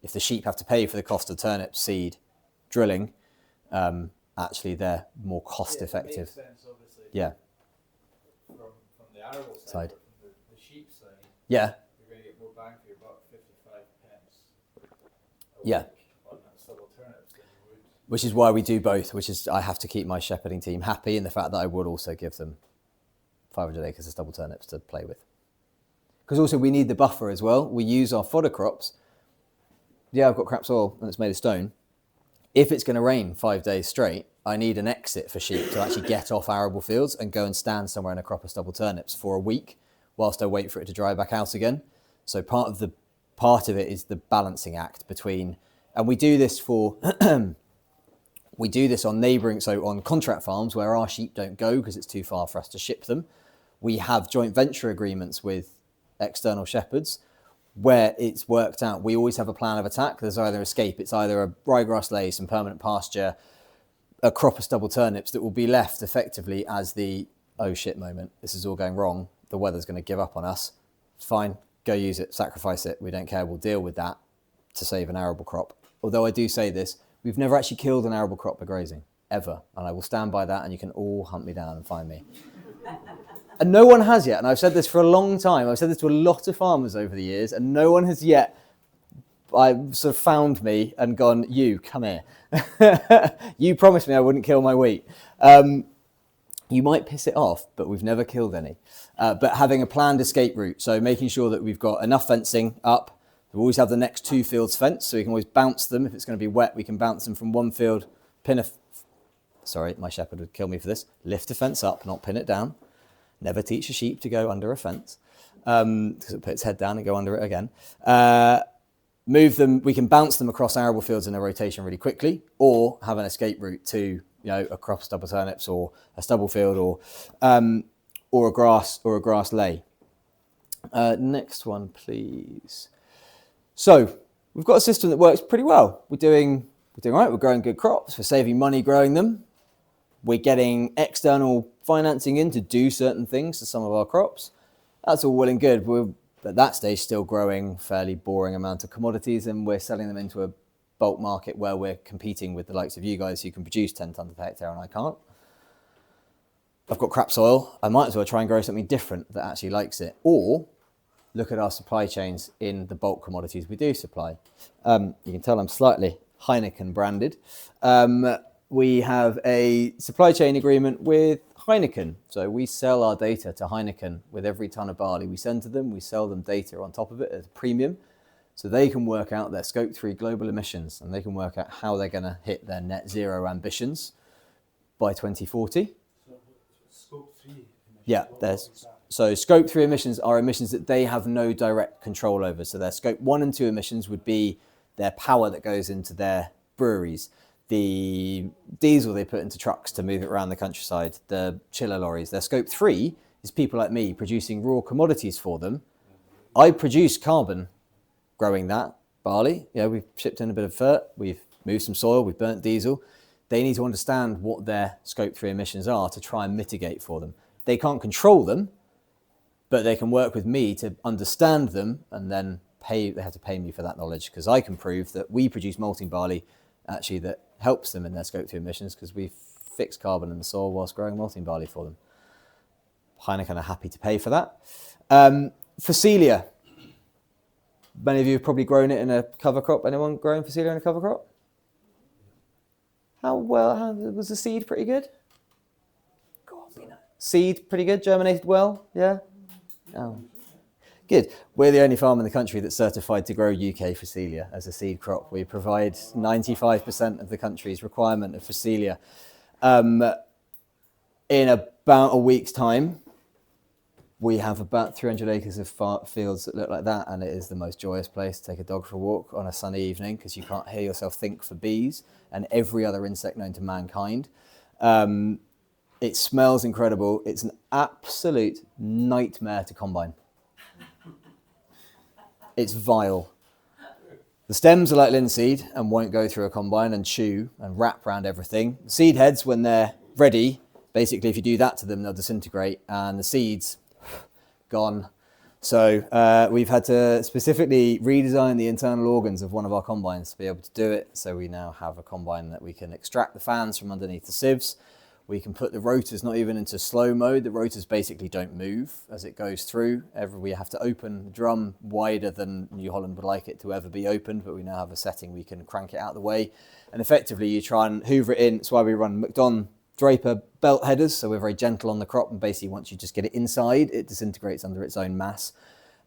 if the sheep have to pay for the cost of turnip seed drilling, actually they're more cost effective. It makes sense, obviously. Yeah. From the arable Side. side, but from the sheep side, Yeah. you're going to get more bang for your buck, 55 pence a Yeah. week on that stubble turnips than you would. Which is why we do both, which is I have to keep my shepherding team happy in the fact that I would also give them 500 acres of stubble turnips to play with. Because also we need the buffer as well. We use our fodder crops. Yeah, I've got crap soil and it's made of stone. If it's going to rain 5 days straight, I need an exit for sheep to actually get off arable fields and go and stand somewhere in a crop of stubble turnips for a week whilst I wait for it to dry back out again. So part of it is the balancing act between, and we do this we do this on neighbouring, so on contract farms where our sheep don't go because it's too far for us to ship them. We have joint venture agreements with external shepherds where it's worked out. We always have a plan of attack. There's either escape, it's either a ryegrass lay, some permanent pasture, a crop of stubble turnips that will be left effectively as the, oh shit moment, this is all going wrong, the weather's going to give up on us. Fine, go use it, sacrifice it, we don't care, we'll deal with that to save an arable crop. Although I do say this, we've never actually killed an arable crop by grazing, ever. And I will stand by that, and you can all hunt me down and find me. And no one has yet, and I've said this for a long time. I've said this to a lot of farmers over the years, and no one has yet sort of found me and gone, you, come here. You promised me I wouldn't kill my wheat. You might piss it off, but we've never killed any. But having a planned escape route, so making sure that we've got enough fencing up. We always have the next 2 fields fenced, so we can always bounce them. If it's going to be wet, we can bounce them from one field, sorry, my shepherd would kill me for this. Lift a fence up, not pin it down. Never teach a sheep to go under a fence, because it puts its head down and go under it again. Move them, we can bounce them across arable fields in a rotation really quickly, or have an escape route to, a crop of stubble turnips or a stubble field or a grass lay. Next one, please. So we've got a system that works pretty well. We're doing right. We're growing good crops. We're saving money growing them. We're getting external financing in to do certain things to some of our crops. That's all well and good. We're at that stage still growing fairly boring amount of commodities, and we're selling them into a bulk market where we're competing with the likes of you guys who can produce 10 tonnes per hectare and I can't. I've got crap soil. I might as well try and grow something different that actually likes it. Or look at our supply chains in the bulk commodities we do supply. You can tell I'm slightly Heineken branded. We have a supply chain agreement with Heineken. So we sell our data to Heineken with every tonne of barley we send to them. We sell them data on top of it at a premium. So they can work out their Scope 3 global emissions, and they can work out how they're going to hit their net zero ambitions by 2040. So Scope 3 emissions. Yeah, so Scope 3 emissions are emissions that they have no direct control over. So their Scope 1 and 2 emissions would be their power that goes into their breweries, the diesel they put into trucks to move it around the countryside, the chiller lorries. Their Scope 3 is people like me producing raw commodities for them. I produce carbon growing that barley. We've shipped in a bit of fert, we've moved some soil, we've burnt diesel. They need to understand what their Scope 3 emissions are to try and mitigate for them. They can't control them, but they can work with me to understand them, and then they have to pay me for that knowledge, because I can prove that we produce malting barley actually that helps them in their Scope 2 emissions, because we fix carbon in the soil whilst growing malting barley for them. Heineken are happy to pay for that. Phacelia. Many of you have probably grown it in a cover crop. Anyone growing Phacelia in a cover crop? How was the seed pretty good? Seed pretty good, germinated well, yeah? Oh. Good. We're the only farm in the country that's certified to grow UK Phacelia as a seed crop. We provide 95% of the country's requirement of Phacelia. In about a week's time, we have about 300 acres of fields that look like that, and it is the most joyous place to take a dog for a walk on a sunny evening, because you can't hear yourself think for bees and every other insect known to mankind. It smells incredible. It's an absolute nightmare to combine. It's vile. The stems are like linseed and won't go through a combine and chew and wrap around everything. The seed heads, when they're ready, basically if you do that to them, they'll disintegrate, and the seeds, gone. So we've had to specifically redesign the internal organs of one of our combines to be able to do it. So we now have a combine that we can extract the fans from underneath the sieves. We can put the rotors not even into slow mode. The rotors basically don't move as it goes through. We have to open the drum wider than New Holland would like it to ever be opened, but we now have a setting we can crank it out of the way. And effectively you try and hoover it in. That's why we run McDon Draper belt headers, so we're very gentle on the crop, and basically once you just get it inside, it disintegrates under its own mass.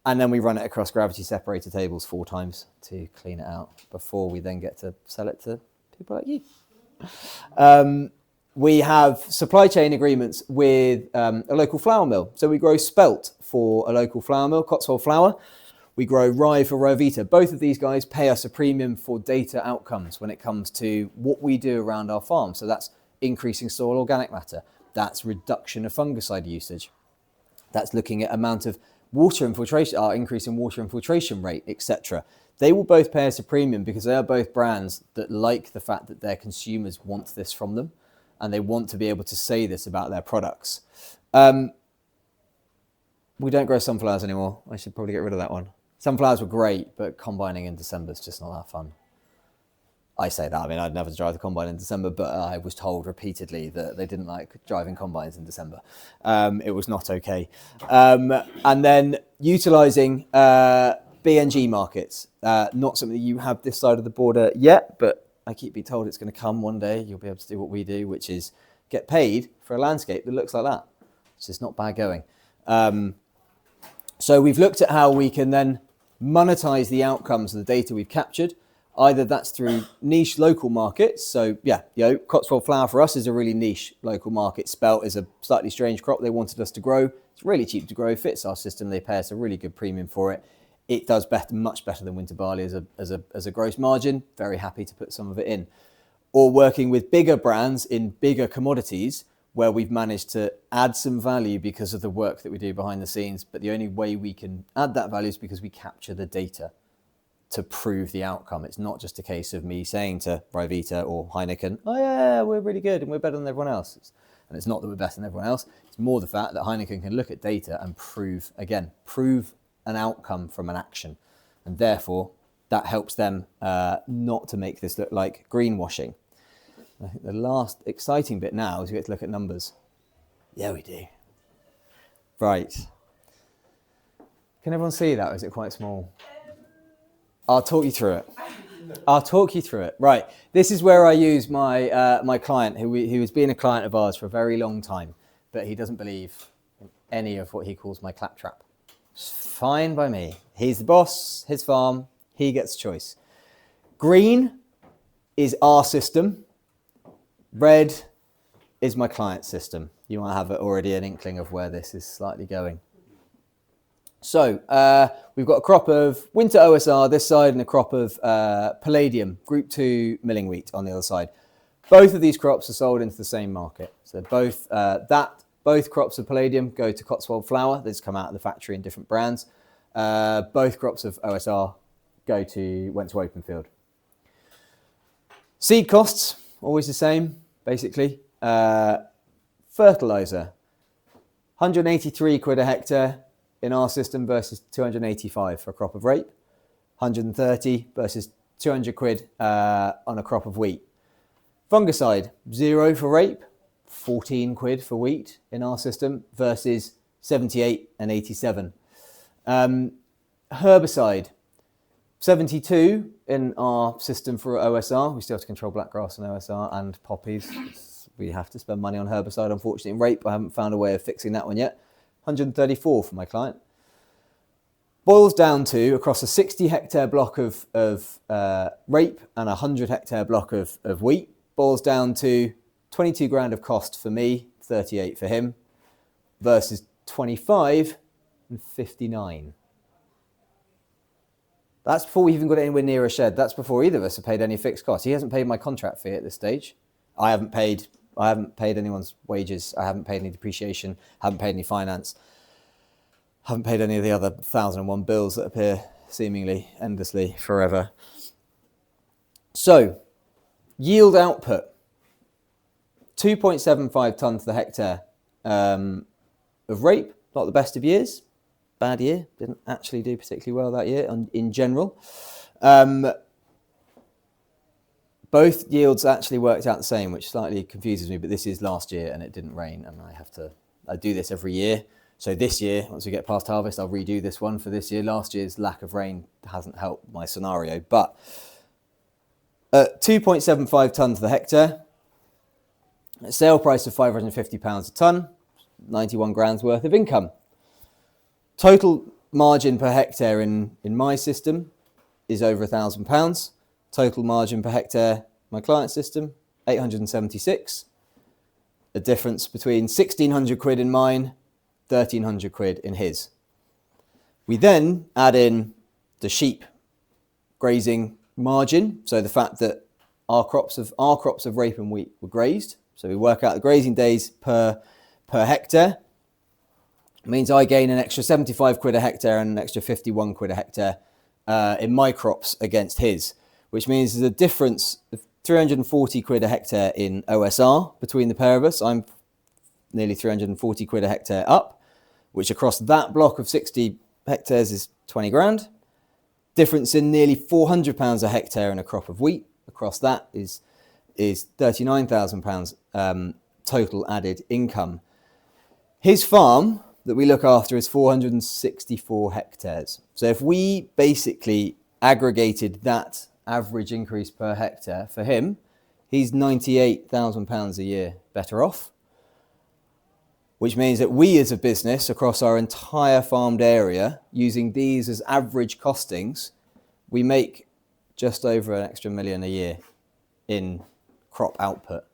And then we run it across gravity separator tables 4 times to clean it out before we then get to sell it to people like you. We have supply chain agreements with a local flour mill. So we grow spelt for a local flour mill, Cotswold flour. We grow rye for Ryvita. Both of these guys pay us a premium for data outcomes when it comes to what we do around our farm. So that's increasing soil organic matter. That's reduction of fungicide usage. That's looking at amount of water infiltration, increase in water infiltration rate, etc. They will both pay us a premium because they are both brands that like the fact that their consumers want this from them, and they want to be able to say this about their products. We don't grow sunflowers anymore. I should probably get rid of that one. Sunflowers were great, but combining in December is just not that fun. I say that, I mean, I'd never drive the combine in December, but I was told repeatedly that they didn't like driving combines in December. It was not okay. And then utilising BNG markets, not something you have this side of the border yet, but I keep being told it's going to come one day. You'll be able to do what we do, which is get paid for a landscape that looks like that. It's just not bad going. So we've looked at how we can then monetize the outcomes of the data we've captured. Either that's through niche local markets. So yeah, Cotswold flower for us is a really niche local market. Spelt is a slightly strange crop they wanted us to grow. It's really cheap to grow, fits our system. They pay us a really good premium for it. It does much better than winter barley as a gross margin. Very happy to put some of it in. Or working with bigger brands in bigger commodities where we've managed to add some value because of the work that we do behind the scenes. But the only way we can add that value is because we capture the data to prove the outcome. It's not just a case of me saying to Ryvita or Heineken, oh yeah, we're really good and we're better than everyone else. And it's not that we're better than everyone else. It's more the fact that Heineken can look at data and prove an outcome from an action. And therefore, that helps them not to make this look like greenwashing. I think the last exciting bit now is we get to look at numbers. Yeah, we do. Right. Can everyone see that, or is it quite small? I'll talk you through it. Right. This is where I use my my client, who has been a client of ours for a very long time, but he doesn't believe in any of what he calls my claptrap. It's fine by me. He's the boss, his farm, he gets choice. Green is our system. Red is my client's system. You might have already an inkling of where this is slightly going. So we've got a crop of winter OSR this side and a crop of palladium, group 2 milling wheat on the other side. Both of these crops are sold into the same market. So both crops of palladium go to Cotswold flour. These come out of the factory in different brands. Both crops of OSR went to Openfield. Seed costs, always the same, basically. Fertiliser, 183 quid a hectare in our system versus 285 for a crop of rape, 130 versus 200 quid on a crop of wheat. Fungicide, 0 for rape, 14 quid for wheat in our system versus 78 and 87. Herbicide, 72 in our system for OSR. We still have to control blackgrass and OSR and poppies. We have to spend money on herbicide, unfortunately. In rape, I haven't found a way of fixing that one yet. 134 for my client. Boils down to, across a 60 hectare block of rape and a 100 hectare block of wheat, boils down to 22 grand of cost for me, 38 for him, versus 25 and 59. That's before we even got anywhere near a shed. That's before either of us have paid any fixed costs. He hasn't paid my contract fee at this stage. I haven't paid anyone's wages. I haven't paid any depreciation. Haven't paid any finance. Haven't paid any of the other 1,001 bills that appear seemingly endlessly forever. So, yield output. 2.75 tonnes per hectare of rape. Not the best of years. Bad year. Didn't actually do particularly well that year in general. Both yields actually worked out the same, which slightly confuses me, but this is last year and it didn't rain, and I do this every year. So this year, once we get past harvest, I'll redo this one for this year. Last year's lack of rain hasn't helped my scenario, but at 2.75 tonnes per hectare, a sale price of £550 a tonne, 91 grand's worth of income. Total margin per hectare in my system is over £1,000. Total margin per hectare, my client's system, 876. A difference between 1,600 quid in mine, 1,300 quid in his. We then add in the sheep grazing margin, so the fact that our crops of rape and wheat were grazed. So we work out the grazing days per hectare. It means I gain an extra 75 quid a hectare and an extra 51 quid a hectare in my crops against his, which means there's a difference of 340 quid a hectare in OSR between the pair of us. I'm nearly 340 quid a hectare up, which across that block of 60 hectares is 20 grand. Difference in nearly £400 a hectare in a crop of wheat. Across that is £39,000 total added income. His farm that we look after is 464 hectares. So if we basically aggregated that average increase per hectare for him He's £98,000 a year better off, which means that we as a business across our entire farmed area, using these as average costings, we make just over an extra million a year in crop output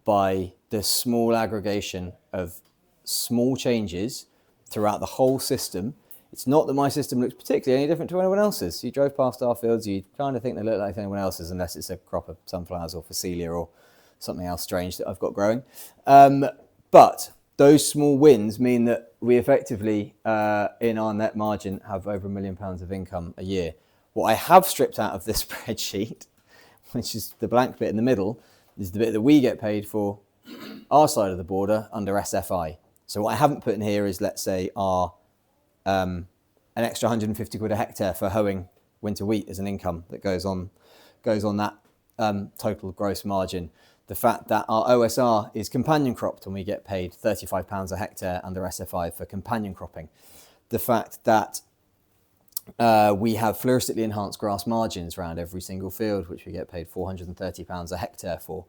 by the small aggregation of small changes throughout the whole system. It's not that my system looks particularly any different to anyone else's. You drove past our fields, you kind of think they look like anyone else's, unless it's a crop of sunflowers or phacelia or something else strange that I've got growing. But those small wins mean that we effectively, in our net margin, have over £1 million of income a year. What I have stripped out of this spreadsheet, which is the blank bit in the middle, is the bit that we get paid for our side of the border under SFI. So what I haven't put in here is, let's say, our an extra 150 quid a hectare for hoeing winter wheat as an income that goes on that total gross margin. The fact that our OSR is companion cropped and we get paid £35 a hectare under SFI for companion cropping. The fact that we have floristically enhanced grass margins around every single field, which we get paid £430 a hectare for.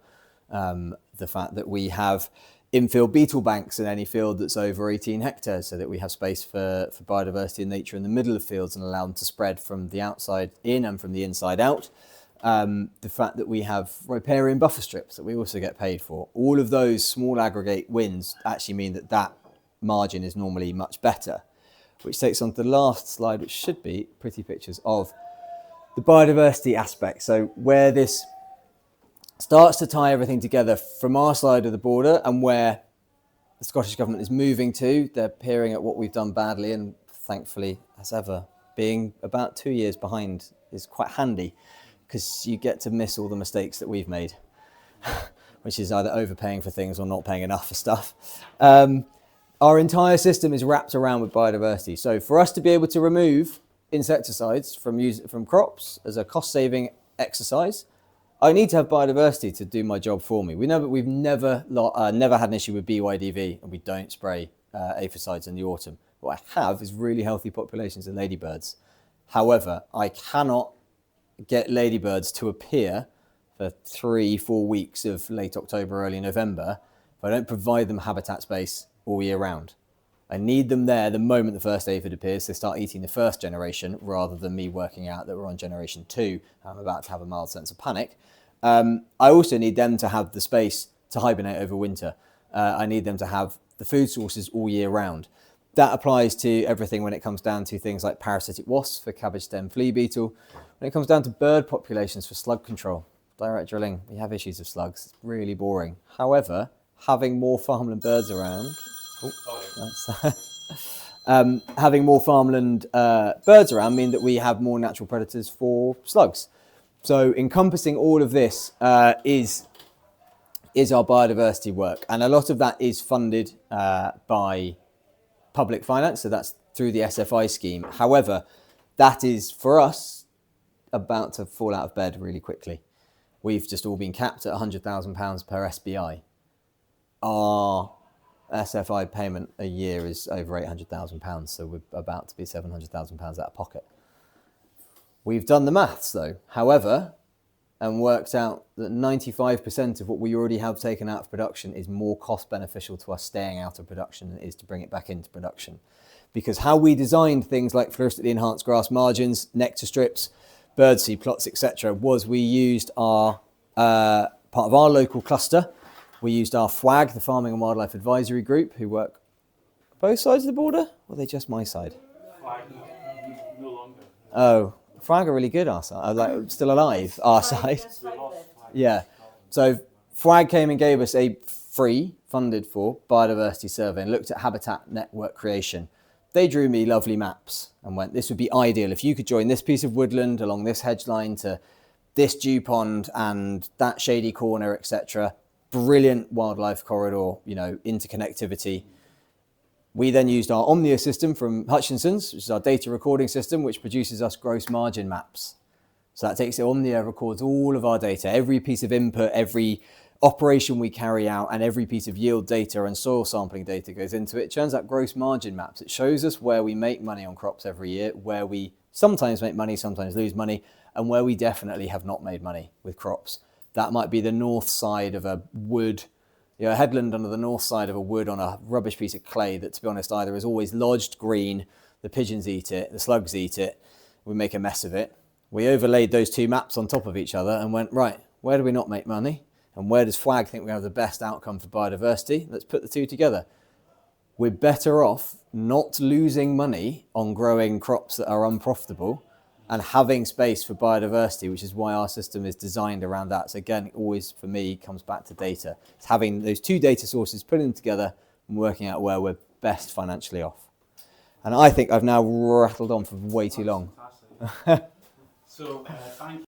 The fact that we have infield beetle banks in any field that's over 18 hectares, so that we have space for biodiversity and nature in the middle of fields and allow them to spread from the outside in and from the inside out. The fact that we have riparian buffer strips that we also get paid for. All of those small aggregate wins actually mean that that margin is normally much better, which takes on to the last slide, which should be pretty pictures of the biodiversity aspect. So where this starts to tie everything together from our side of the border and where the Scottish Government is moving to, they're peering at what we've done badly, and thankfully, as ever, being about 2 years behind is quite handy, because you get to miss all the mistakes that we've made, which is either overpaying for things or not paying enough for stuff. Our entire system is wrapped around with biodiversity. So for us to be able to remove insecticides from crops as a cost-saving exercise, I need to have biodiversity to do my job for me. We know that we've never had an issue with BYDV, and we don't spray aphicides in the autumn. What I have is really healthy populations of ladybirds. However, I cannot get ladybirds to appear for 3-4 weeks of late October, early November if I don't provide them habitat space all year round. I need them there the moment the first aphid appears. They start eating the first generation rather than me working out that we're on generation 2. I'm about to have a mild sense of panic. I also need them to have the space to hibernate over winter. I need them to have the food sources all year round. That applies to everything when it comes down to things like parasitic wasps for cabbage stem flea beetle. When it comes down to bird populations for slug control, direct drilling, we have issues of slugs. It's really boring. However, having more farmland birds around, having more farmland birds around mean that we have more natural predators for slugs. So encompassing all of this is our biodiversity work, and a lot of that is funded by public finance, so that's through the SFI scheme. However, that is for us about to fall out of bed really quickly. We've just all been capped at £100,000 per SBI. Our SFI payment a year is over £800,000, so we're about to be £700,000 out of pocket. We've done the maths though, however, and worked out that 95% of what we already have taken out of production is more cost beneficial to us staying out of production than it is to bring it back into production. Because how we designed things like floristically enhanced grass margins, nectar strips, birdseed plots, etc., was we used our part of our local cluster. We used our FWAG, the Farming and Wildlife Advisory Group, who work both sides of the border, or are they just my side? No longer. Oh, FWAG are really good, our side, like still alive, our side. Yeah, so FWAG came and gave us a free, funded for, biodiversity survey and looked at habitat network creation. They drew me lovely maps and went, this would be ideal if you could join this piece of woodland along this hedge line to this dew pond and that shady corner, etc. Brilliant wildlife corridor, interconnectivity. We then used our Omnia system from Hutchinson's, which is our data recording system, which produces us gross margin maps. So that takes it, Omnia records all of our data, every piece of input, every operation we carry out, and every piece of yield data and soil sampling data goes into it. It turns out gross margin maps. It shows us where we make money on crops every year, where we sometimes make money, sometimes lose money, and where we definitely have not made money with crops. That might be the north side of a wood, a headland under the north side of a wood on a rubbish piece of clay that, to be honest, either is always lodged green, the pigeons eat it, the slugs eat it, we make a mess of it. We overlaid those two maps on top of each other and went, right, where do we not make money? And where does FWAG think we're going to have the best outcome for biodiversity? Let's put the two together. We're better off not losing money on growing crops that are unprofitable and having space for biodiversity, which is why our system is designed around that. So again, it always, for me, comes back to data. It's having those two data sources, putting them together and working out where we're best financially off. And I think I've now rattled on for way too long. Fantastic. So, thank you.